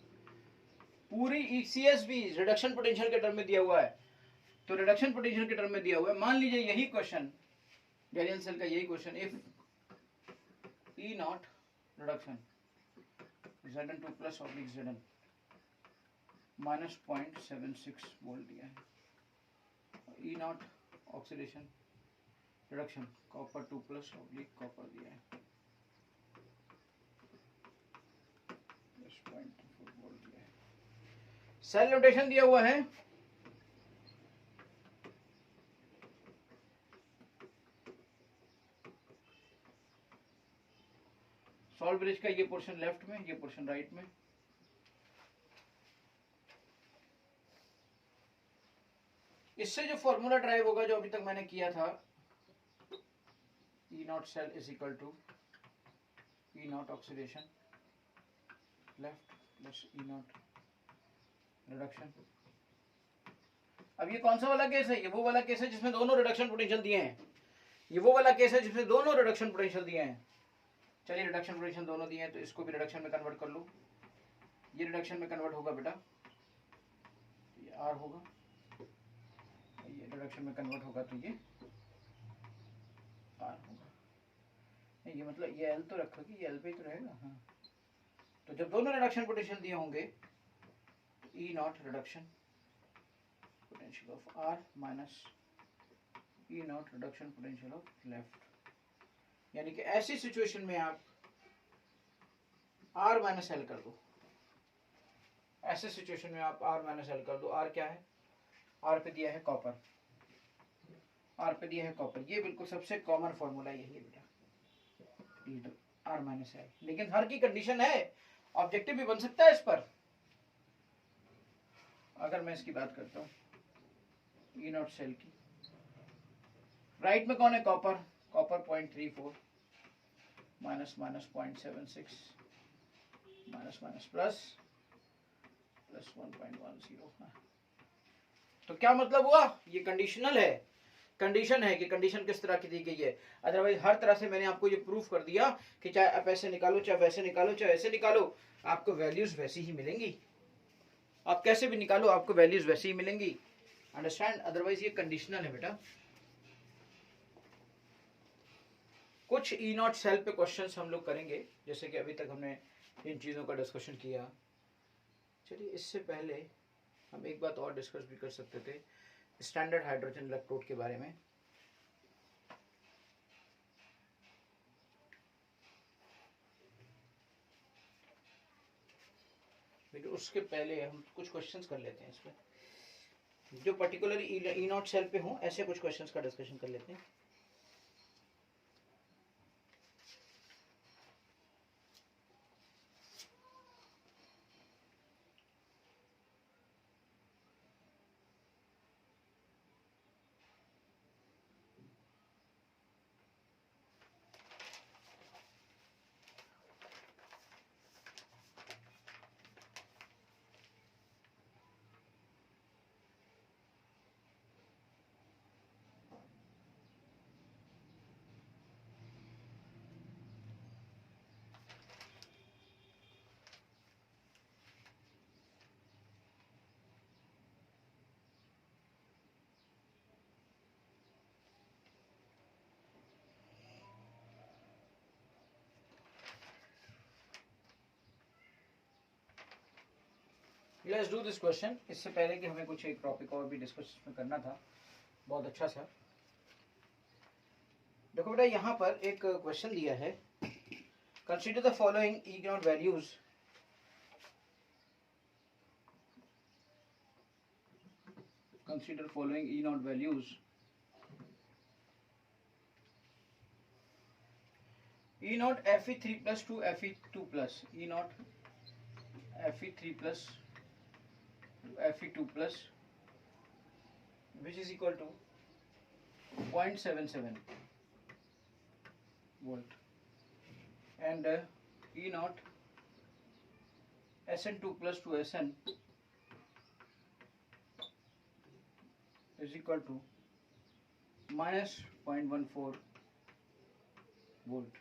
S1: पूरी ECS भी रिडक्शन पोटेंशियल के टर्म में दिया हुआ है। तो रिडक्शन पोटेंशियल के टर्म में दिया हुआ है, मान लीजिए यही क्वेश्चन, गैलियन सेल का यही question, if E naught reduction Zn2 plus oblique Zn minus 0.76 volt दिया है, E naught oxidation reduction copper 2 plus oblique copper दिया है, प्लस 0.24 वोल्ट दिया है। सेल नोटेशन दिया हुआ है, सॉल्ट ब्रिज का ये पोर्शन लेफ्ट में, ये पोर्शन राइट में। इससे जो फॉर्मूला ड्राइव होगा जो अभी तक मैंने किया था, E naught cell is equal to E naught oxidation left plus E naught reduction अब ये कौन सा वाला केस है? ये वो वाला केस है जिसमें दोनों रिडक्शन पोटेंशियल दिए हैं। ये वो वाला केस है जिसमें दोनों रिडक्शन पोटेंशियल दिए हैं। चलिए रिडक्शन पोटेंशियल दोनों दिए हैं तो इसको भी रिडक्शन में कन्वर्ट कर लो। ये रिडक्शन में कन्वर्ट होगा बेटा, ये आर होगा, ये रिडक्शन में कन्वर्ट होगा तो ये आर होगा। ये मतलब ये एल तो रखोगी, ये एल पे ही तो रहेगा। हाँ, तो जब दोनों रिडक्शन पोटेंशियल दिए होंगे तो E naught reduction potential of R minus E naught reduction potential of left, यानी कि ऐसी सिचुएशन में आप आर माइनस एल कर दो। ऐसे सिचुएशन में आप आर माइनस एल कर दो। आर क्या है? आर पे दिया है कॉपर, आर पे दिया है कॉपर। ये बिल्कुल सबसे कॉमन फॉर्मूला यही है बेटा, आर माइनस एल। लेकिन हर की कंडीशन है, ऑब्जेक्टिव भी बन सकता है इस पर। अगर मैं इसकी बात करता हूँ ई नॉट सेल की, राइट में कौन है? Copper. Copper 0.34 minus minus 0.76 minus minus plus plus 1.10। तो क्या मतलब हुआ? ये कंडीशनल है, कंडीशन है कि कंडीशन किस तरह की दी गई है। अदरवाइज हर तरह से मैंने आपको ये प्रूफ कर दिया कि चाहे आप ऐसे निकालो, चाहे वैसे निकालो, चाहे ऐसे निकालो, आपको वैल्यूज वैसी ही मिलेंगी। आप कैसे भी निकालो आपको वैल्यूज वैसी ही मिलेंगी। अंडरस्टैंड? अदरवाइज ये कंडीशनल है बेटा। कुछ ई नॉट सेल पे क्वेश्चंस हम लोग करेंगे, जैसे कि अभी तक हमने इन चीज़ों का डिस्कशन किया। चलिए इससे पहले हम एक बात और डिस्कस भी कर सकते थे, स्टैंडर्ड हाइड्रोजन इलेक्ट्रोड के बारे में। लेकिन उसके पहले हम कुछ क्वेश्चंस कर लेते हैं इसमें, जो पर्टिकुलर ई नॉट सेल पे हों, ऐसे कुछ क्वेश्चंस का डिस्कशन कर लेते हैं। Let's do this question. इससे पहले कि हमें कुछ एक टॉपिक और भी डिस्कस करना था बहुत अच्छा सा। देखो बेटा यहाँ पर एक क्वेश्चन दिया है, consider the following E not values consider following E naught values. E naught Fe3 plus 2 Fe2 plus E naught Fe3 plus Fe2 plus which is equal to 0.77 volt and E naught Sn2 plus 2 Sn is equal to minus 0.14 volt.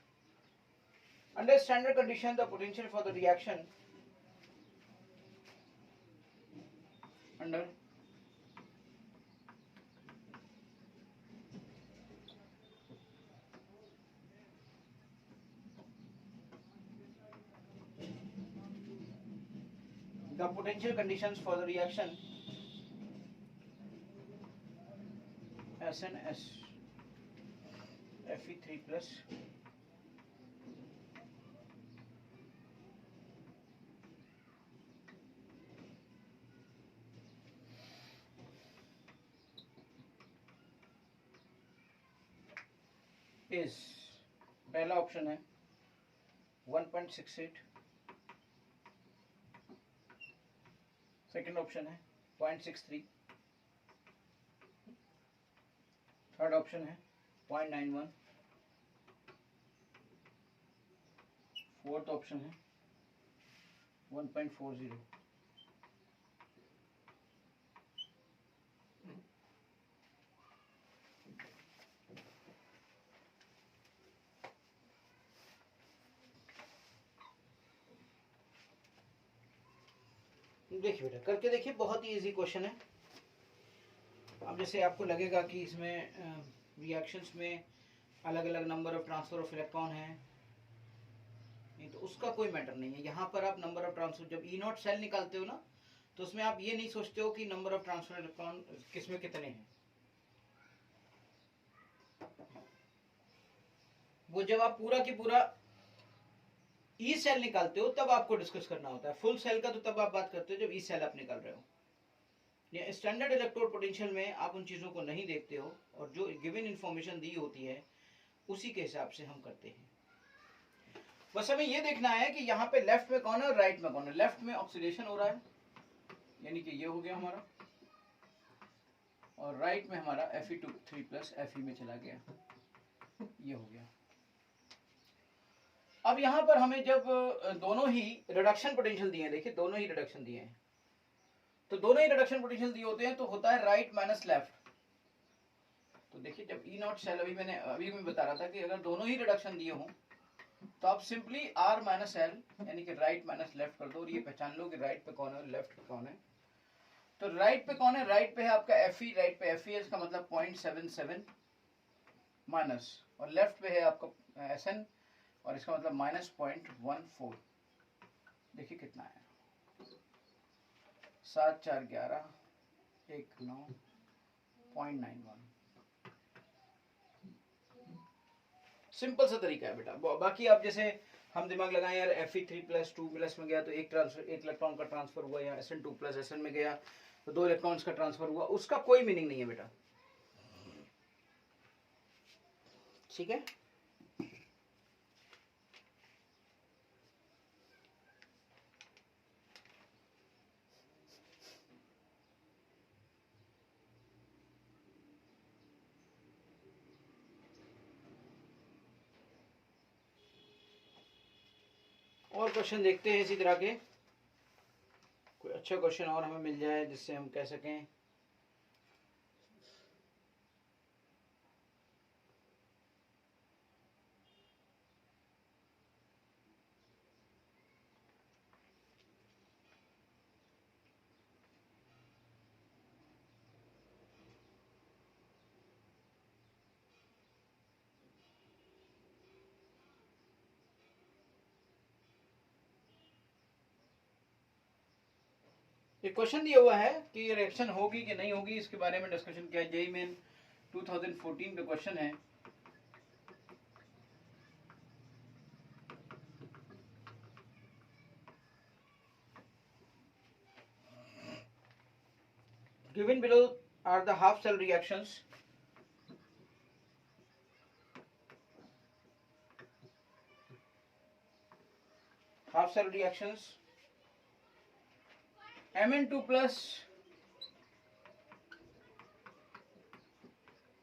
S1: Under standard condition, the potential for the reaction under the potential conditions for the reaction SNS Fe3 plus is, पहला option है 1.68, second option है 0.63, third option है 0.91, fourth option है 1.40। देखिए बेटा करके देखिए, बहुत ही इजी क्वेश्चन है। अब जैसे आपको लगेगा कि इसमें रिएक्शंस में अलग अलग number of transfer of electron है, नहीं तो उसका कोई मैटर नहीं है। यहाँ पर आप नंबर ऑफ ट्रांसफर, जब ई नॉट सेल निकालते हो ना, तो उसमें आप ये नहीं सोचते हो कि नंबर ऑफ ट्रांसफर इलेक्ट्रॉन किसमें कितने हैं। वो जब आप पूरा की पूरा ई सेल निकालते हो तब आपको डिस्कस करना होता है। फुल सेल का तो तब आप बात करते हो जब ई सेल आप निकाल रहे हो। या स्टैंडर्ड इलेक्ट्रोड पोटेंशियल में आप उन चीजों को नहीं देखते हो, और जो गिवन इंफॉर्मेशन दी होती है उसी के हिसाब से हम करते हैं। बस हमें ये देखना है कि यहाँ पे लेफ्ट में कौन है और राइट में कौन है। लेफ्ट में ऑक्सीडेशन हो रहा है, यानी कि ये हो गया हमारा, और राइट में हमारा Fe2 3+ Fe में चला गया, ये हो गया। अब यहाँ पर हमें जब दोनों ही रिडक्शन पोटेंशियल दिए हैं, देखिए दोनों ही रिडक्शन दिए हैं, तो दोनों ही रिडक्शन पोटेंशियल दिए होते हैं तो होता है राइट माइनस लेफ्ट। तो देखिए जब ई नॉट सेल, अभी मैं बता रहा था कि अगर दोनों ही रिडक्शन दिए हों तो आप सिंपली R माइनस एल यानी कि राइट माइनस लेफ्ट कर दो, और ये पहचान लो कि राइट पे कौन है और लेफ्ट पे कौन है। तो राइट पे कौन है, राइट पे है आपका Fe, राइट पे Fe है, इसका मतलब 0.77 माइनस, और लेफ्ट पे है आपका Sn और इसका मतलब माइनस 0.14। देखिए कितना है, 7 4 11 1 9 0.91। सिंपल सा तरीका है बेटा। बाकी आप जैसे हम दिमाग लगाएं यार Fe3+2+ में गया तो एक इलेक्ट्रॉन का ट्रांसफर हुआ, या Sn2+ Sn में गया तो 2 इलेक्ट्रॉन्स का ट्रांसफर हुआ, उसका कोई मीनिंग नहीं है बेटा, ठीक है। और क्वेश्चन देखते हैं इसी तरह के, कोई अच्छा क्वेश्चन और हमें मिल जाए जिससे हम कह सकें। एक क्वेश्चन दिया हुआ है कि ये रिएक्शन होगी कि नहीं होगी, इसके बारे में डिस्कशन किया है। जेईई मेन 2014 का क्वेश्चन है। Given below are the half cell reactions. Half cell reactions. Mn2 plus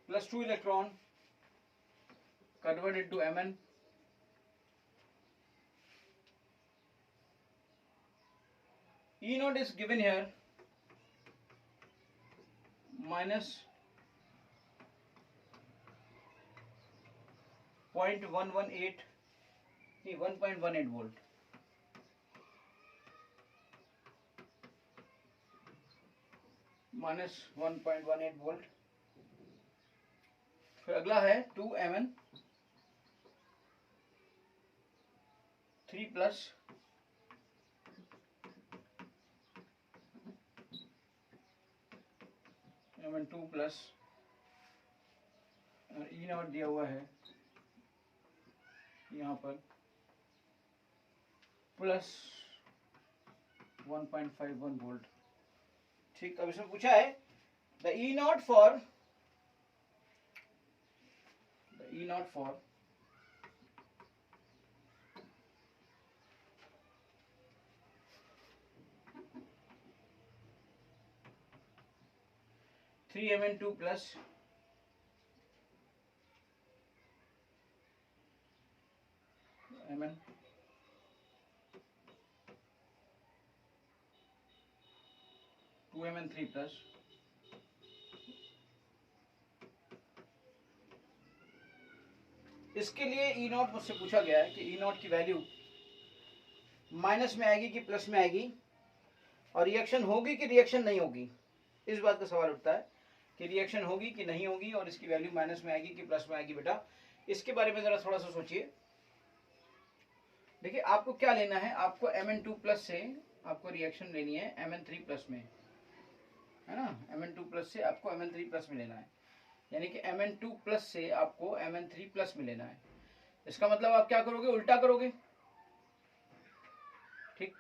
S1: 2 electron converted to Mn. E naught is given here minus 1.18 volt. Minus 1.18 volt. फिर अगला है 2Mn 3+ Mn2+, और E not दिया हुआ है यहाँ पर प्लस 1.51 वोल्ट। ठीक, अब इसमें पूछा है the E not for 3Mn2+ Mn 2Mn3+, इसके लिए E नॉट मुझसे पूछा गया है कि E नॉट की वैल्यू माइनस में आएगी कि प्लस में आएगी। और रिएक्शन होगी कि रिएक्शन नहीं होगी, इस बात का सवाल उठता है कि रिएक्शन होगी कि नहीं होगी और इसकी वैल्यू माइनस में आएगी कि प्लस में आएगी। बेटा इसके बारे में जरा थोड़ा सा सोचिए। देखिए आपको क्या लेना है, आपको Mn2 प्लस से आपको रिएक्शन लेनी है Mn3 प्लस में, है ना। Mn2 प्लस से आपको Mn3 प्लस में लेना है, यानी कि Mn2 प्लस से आपको Mn3 प्लस में लेना है। इसका मतलब आप क्या करोगे, उल्टा करोगे, ठीक,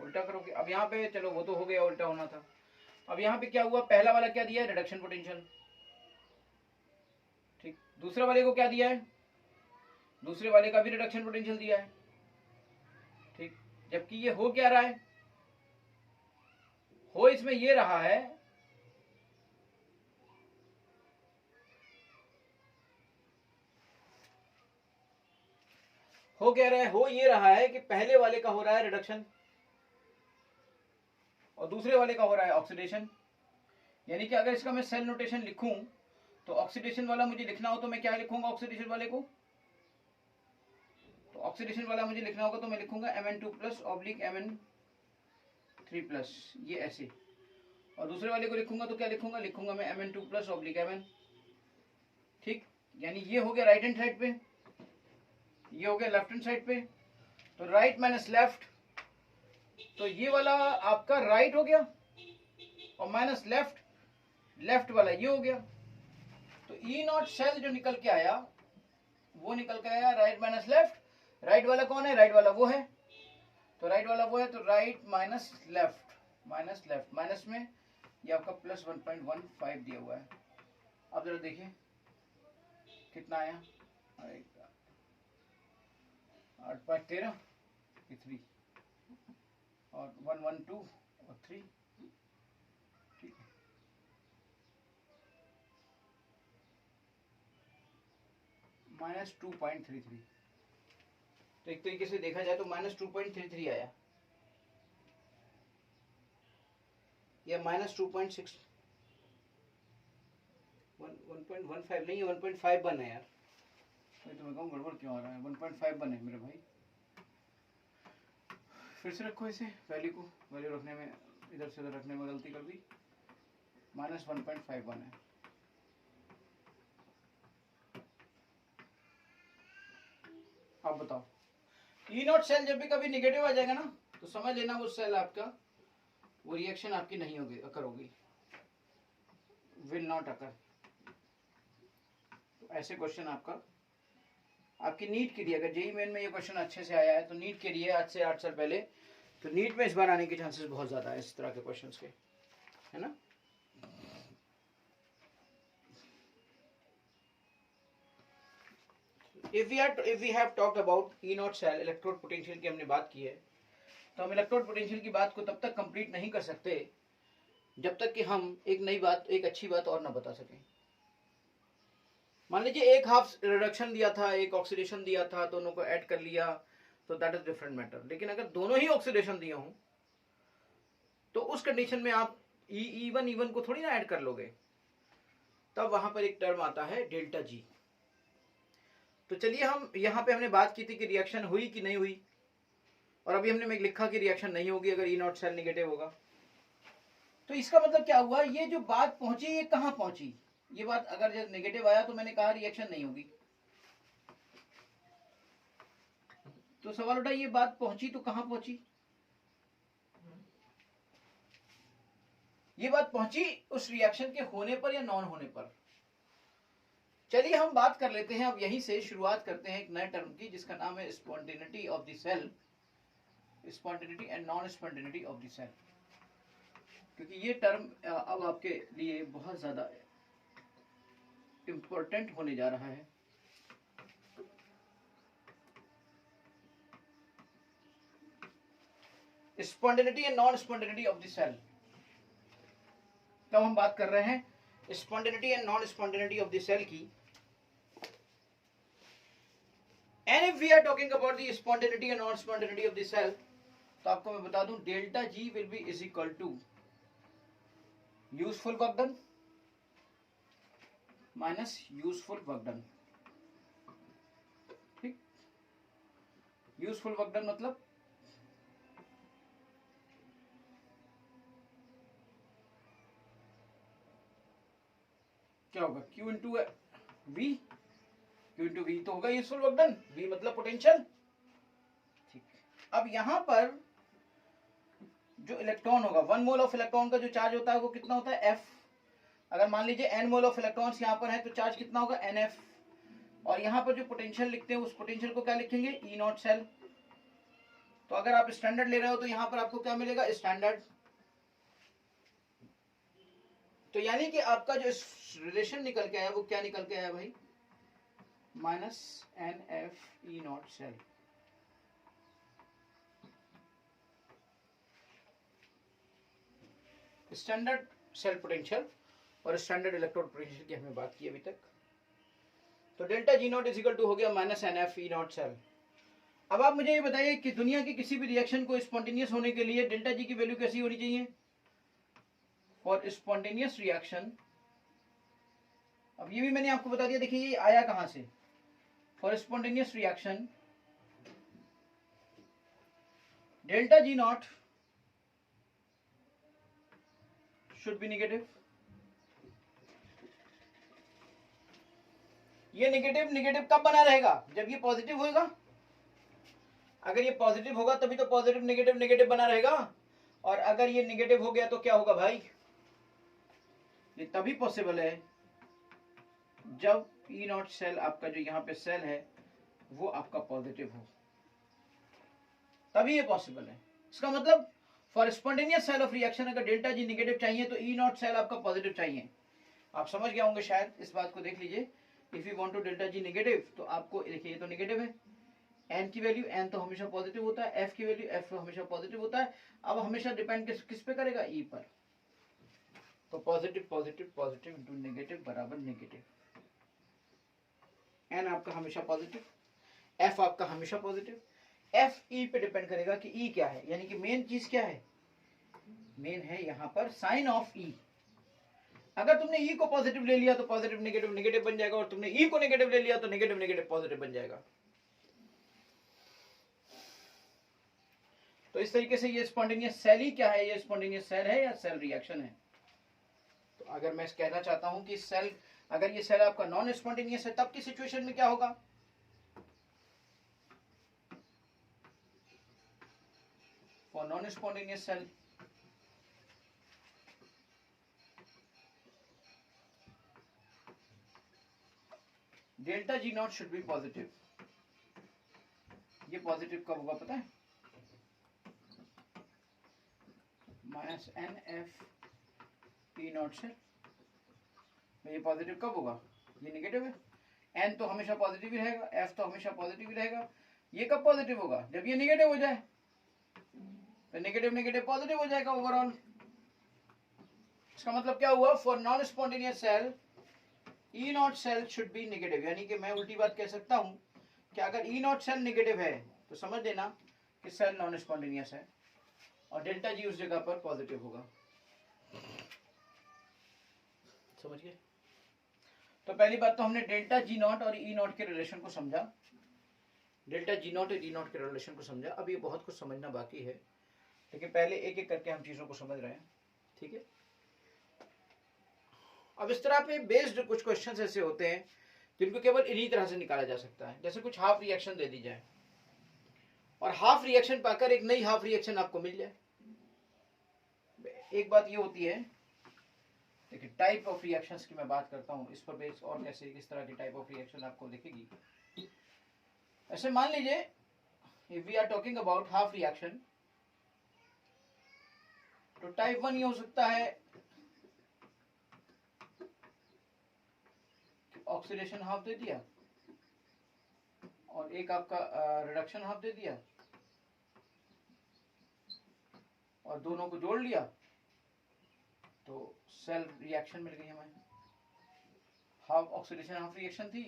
S1: उल्टा करोगे। अब यहाँ पे चलो वो तो हो गया, उल्टा होना था। अब यहाँ पे क्या हुआ, पहला वाला क्या दिया है, रिडक्शन पोटेंशियल, ठीक। दूसरे वाले को क्या दिया है, दूसरे वाले का भी रिडक्शन पोटेंशियल दिया है, ठीक। जबकि ये हो क्या रहा है, हो इसमें ये रहा है हो क्या रहा है, हो ये रहा है कि पहले वाले का हो रहा है रिडक्शन और दूसरे वाले का हो रहा है ऑक्सीडेशन। यानी कि अगर इसका मैं सेल नोटेशन लिखूं तो ऑक्सीडेशन वाला मुझे लिखना हो तो मैं क्या लिखूंगा, ऑक्सीडेशन वाले को, तो ऑक्सीडेशन वाला मुझे लिखना होगा तो मैं लिखूंगा Mn2 plus oblique Mn3 plus, ये ऐसे। और दूसरे वाले को लिखूंगा तो क्या लिखूंगा, लिखूंगा मैं Mn2 प्लस ऑब्लिक Mn, ठीक। यानी ये हो गया राइट हैंड साइड पे, ये हो गया लेफ्ट हैंड साइड पे। तो राइट माइनस लेफ्ट, तो ये वाला आपका राइट हो गया और माइनस लेफ्ट, लेफ्ट वाला ये हो गया। तो ई नॉट सेल जो निकल के आया वो निकल के आया राइट माइनस लेफ्ट। राइट वाला कौन है, राइट वाला वो है, तो राइट वाला वो है, तो right minus left, minus left, minus में ये आपका प्लस 1.15 दिया हुआ है। अब जरा देखिए कितना आया, 8.13 3 और 112 और 3, ठीक है। -2.33, तो एक तरीके से देखा जाए तो -2.33 आया, या -2.6 1.15 नहीं है, 1.51 है यार। मैं तुम्हें कहूँ गड़बड़ क्यों आ रहा है, 1.51 है मेरे भाई। फिर से रखो इसे, वैल्यू को, वैल्यू रखने में इधर से उधर रखने में गलती कर दी, -1.51 है। अब बताओ, ई नॉट सेल जब भी कभी निगेटिव आ जाएगा ना तो समझ लेना वो सेल आपका, वो रिएक्शन आपकी नहीं होगी, अकर होगी, विल नॉट अकर। तो ऐसे क्वेश्चन आपका आपकी नीट के लिए, अगर जेई मेन में ये क्वेश्चन अच्छे से आया है तो नीट के लिए आज से 8 साल पहले, तो नीट में इस बार आने के चांसेस बहुत ज्यादा है इस तरह के क्वेश्चंस के, है ना। if we have talked about E naught cell electrode potential की हमने बात की है, तो हम इलेक्ट्रोड पोटेंशियल की बात को तब तक कंप्लीट नहीं कर सकते जब तक कि हम एक नई बात, एक अच्छी बात और ना बता सकें। मान लीजिए एक हाफ रिडक्शन दिया था, एक ऑक्सीडेशन दिया था, दोनों को ऐड कर लिया तो दैट इज डिफरेंट मैटर। लेकिन अगर दोनों ही ऑक्सीडेशन दिए हों तो उस कंडीशन में आप E1 को थोड़ी ना ऐड कर लोगे, तब वहां पर एक टर्म आता है डेल्टा जी। तो चलिए हम यहाँ पे हमने बात की थी कि रिएक्शन हुई कि नहीं हुई, और अभी हमने लिखा कि रिएक्शन नहीं होगी अगर ई नॉट सेल नेगेटिव होगा। तो इसका मतलब क्या हुआ, ये जो बात पहुंची ये कहां पहुंची, ये बात अगर जब नेगेटिव आया तो मैंने कहा रिएक्शन नहीं होगी, तो सवाल उठा ये बात पहुंची तो कहां पहुंची, ये बात पहुंची उस रिएक्शन के होने पर या नॉन होने पर। चलिए हम बात कर लेते हैं, अब यहीं से शुरुआत करते हैं एक नए टर्म की जिसका नाम है spontaneity of the cell, spontaneity and non spontaneity of the cell, क्योंकि ये टर्म अब आपके लिए बहुत ज्यादा इंपॉर्टेंट होने जा रहा है। Spontaneity and non spontaneity of the cell, तब हम बात कर रहे हैं spontaneity and non spontaneity of the cell की। And if we are talking about the spontaneity and non-spontaneity of the cell, तो आपको मैं बता दूं delta G will be is equal to useful work done minus useful work done, ठीक। Useful work done मतलब क्या होगा, Q into V, Q into V तो होगा यूजफुल वर्क डन, V मतलब पोटेंशियल। ठीक, अब यहां पर जो इलेक्ट्रॉन होगा, 1 मोल ऑफ इलेक्ट्रॉन का जो चार्ज होता है वो कितना होता है, F। अगर मान लीजिए n मोल ऑफ इलेक्ट्रॉन्स यहाँ पर है तो चार्ज कितना होगा, NF। और यहाँ पर जो पोटेंशियल लिखते हैं उस पोटेंशियल को क्या लिखेंगे, E नॉट सेल। तो अगर आप स्टैंडर्ड ले रहे हो तो यहाँ पर आपको क्या मिलेगा, स्टैंडर्ड। तो यानी कि आपका जो रिलेशन निकल के आया वो क्या निकल के आया भाई, -NF E naught cell. Standard cell potential और स्टैंडर्ड इलेक्ट्रोड पोटेंशियल की हमने बात की अभी तक। तो delta G naught equal to हो गया -NF E नॉट सेल। अब आप मुझे ये बताइए कि दुनिया की किसी भी रिएक्शन को स्पॉन्टेनियस होने के लिए डेल्टा G की वैल्यू कैसी होनी चाहिए, फॉर स्पॉन्टेनियस रिएक्शन। अब ये भी मैंने आपको बता दिया, देखिए ये आया कहां से, for spontaneous reaction delta G naught should be negative. ये नेगेटिव कब बना रहेगा, जब ये पॉजिटिव होगा। अगर ये पॉजिटिव होगा तभी तो पॉजिटिव नेगेटिव बना रहेगा, और अगर ये नेगेटिव हो गया तो क्या होगा भाई, ये तभी पॉसिबल है जब E नॉट सेल, आपका जो यहाँ पे सेल है वो आपका पॉजिटिव हो, तभी ये पॉसिबल है। इसका मतलब for spontaneous cell of reaction अगर डेल्टा G नेगेटिव चाहिए तो E नॉट सेल आपका पॉजिटिव चाहिए। आप समझ गए होंगे शायद, इस बात को देख लीजिए। If you want to delta G negative तो आपको देखिए ये तो नेगेटिव है, n की वैल्यू n तो हमेशा पॉजिटिव होता है, f की वैल्यू f तो हमेशा पॉजिटिव होता है। अब हमेशा डिपेंड किस पे करेगा, E पर। तो positive positive positive into negative बराबर नेगेटिव। n आपका हमेशा पॉजिटिव, f आपका हमेशा पॉजिटिव, f E पे डिपेंड करेगा कि E क्या है, यानी कि मेन चीज क्या है, मेन है यहाँ पर साइन ऑफ E। अगर तुमने E को पॉजिटिव ले लिया तो पॉजिटिव नेगेटिव बन जाएगा, और तुमने E को नेगेटिव ले लिया तो नेगेटिव पॉजिटिव बन जाएगा। तो इस तरीके से ये स्पॉन्टेनियस सेल ही क्या है, ये स्पॉन्टेनियस सेल है या सेल रिएक्शन है। तो अगर मैं कहना चाहता हूं कि सेल, अगर ये सेल आपका नॉन स्पॉन्टेनियस है तब की सिचुएशन में क्या होगा, for non spontaneous cell delta G naught should be positive. ये पॉजिटिव कब होगा पता है, -NF E नॉट सेल। ये पॉजिटिव कब होगा, ये नेगेटिव है, n तो हमेशा पॉजिटिव ही रहेगा, f तो हमेशा पॉजिटिव ही रहेगा। ये कब पॉजिटिव होगा, जब ये नेगेटिव हो जाए, तो नेगेटिव पॉजिटिव हो जाएगा ओवरऑल। इसका मतलब क्या हुआ, for non spontaneous cell E naught cell should be negative. यानी कि मैं उल्टी बात कह सकता हूं कि अगर E नॉट सेल नेगेटिव है तो समझ लेना कि सेल नॉन स्पॉन्टेनियस है, और डेल्टा G उस जगह पर पॉजिटिव होगा। समझ गए। तो पहली बात तो हमने डेल्टा G नॉट और E नॉट के रिलेशन को समझा, डेल्टा G नॉट और E नॉट के रिलेशन को समझा। अब ये बहुत कुछ समझना बाकी है, लेकिन पहले एक एक करके हम चीजों को समझ रहे हैं, ठीक है। अब इस तरह पे बेस्ड कुछ क्वेश्चंस ऐसे होते हैं जिनको केवल इन्हीं तरह से निकाला जा सकता है। जैसे कुछ हाफ रिएक्शन दे दी जाए और हाफ रिएक्शन पाकर एक नई हाफ रिएक्शन आपको मिल जाए। एक बात ये होती है, देखिए टाइप ऑफ रिएक्शंस की मैं बात करता हूं, इस पर बेस और कैसे किस तरह की टाइप ऑफ रिएक्शन आपको दिखेगी। ऐसे मान लीजिए if we are talking about half reaction, तो टाइप 1 ये हो सकता है ऑक्सीडेशन हाफ दे दिया और एक आपका रिडक्शन हाफ दे दिया और दोनों को जोड़ लिया तो सेल रिएक्शन मिल गई हमें। हाफ ऑक्सीडेशन हाफ रिएक्शन थी,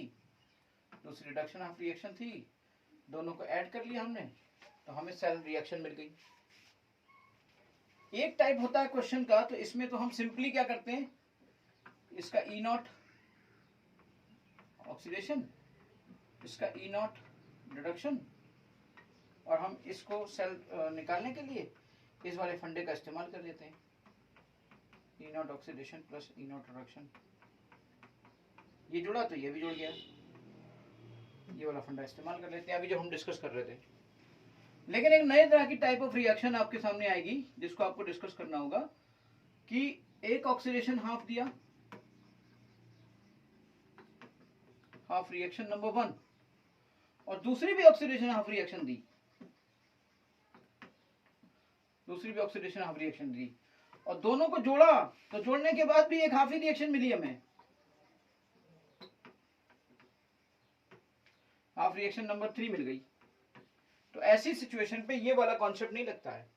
S1: दूसरी रिडक्शन हाफ रिएक्शन थी, दोनों को ऐड कर लिया हमने तो हमें सेल रिएक्शन मिल गई। एक टाइप होता है क्वेश्चन का, तो इसमें तो हम सिंपली क्या करते हैं, इसका E नॉट ऑक्सीडेशन, इसका E नॉट रिडक्शन, और हम इसको सेल निकालने के लिए इस वाले फंडे का इस्तेमाल कर लेते हैं, E naught oxidation plus E naught reduction. ये जुड़ा तो ये भी जुड़ गया। ये वाला फंडा इस्तेमाल कर लेते हैं अभी जो हम डिस्कस कर रहे थे। लेकिन एक नए तरह की टाइप ऑफ रिएक्शन आपके सामने आएगी जिसको आपको डिस्कस करना होगा कि एक ऑक्सीडेशन हाफ दिया, हाफ रिएक्शन नंबर 1, और दूसरी भी ऑक्सीडेशन हाफ रिएक्शन दी, दूसरी भी ऑक्सीडेशन हाफ रिएक्शन दी, और दोनों को जोड़ा तो जोड़ने के बाद भी एक हाफ ही रिएक्शन मिली हमें, हाफ रिएक्शन नंबर 3 मिल गई। तो ऐसी सिचुएशन पे ये वाला कॉन्सेप्ट नहीं लगता है।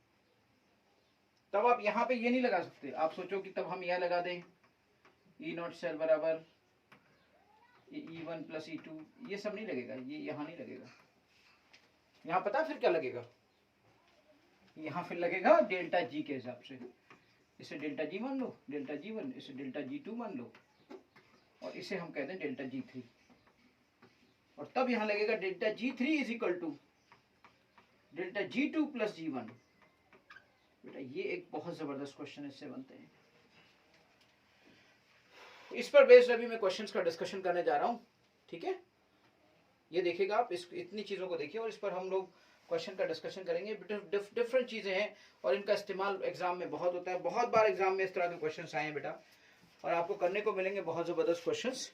S1: तब आप यहां पे ये नहीं लगा सकते। आप सोचो कि तब हम यह लगा दें ई नॉट सेल बराबर E1 प्लस E2, ये सब नहीं लगेगा, ये यहां नहीं लगेगा। यहां पता फिर क्या लगेगा, यहां फिर लगेगा डेल्टा जी के हिसाब से। इसे डेल्टा जी मान लो, डेल्टा G1, इसे डेल्टा G2 मान लो, और इसे हम कहते हैं डेल्टा G3। और तब यहां लगेगा delta G3 is equal to delta G2 plus G1। बेटा ये एक बहुत जबरदस्त क्वेश्चन इससे बनते हैं। इस पर बेस्ड अभी मैं क्वेश्चंस का डिस्कशन करने जा रहा हूं, ठीक है। ये देखिएगा आप, इस इतनी चीजों को देखिए और इस पर हम लोग क्वेश्चन का डिस्कशन करेंगे। डिफरेंट चीजें हैं और इनका इस्तेमाल एग्जाम में बहुत होता है। बहुत बार एग्जाम में इस तरह के क्वेश्चंस आए हैं बेटा, और आपको करने को मिलेंगे बहुत जबरदस्त क्वेश्चंस।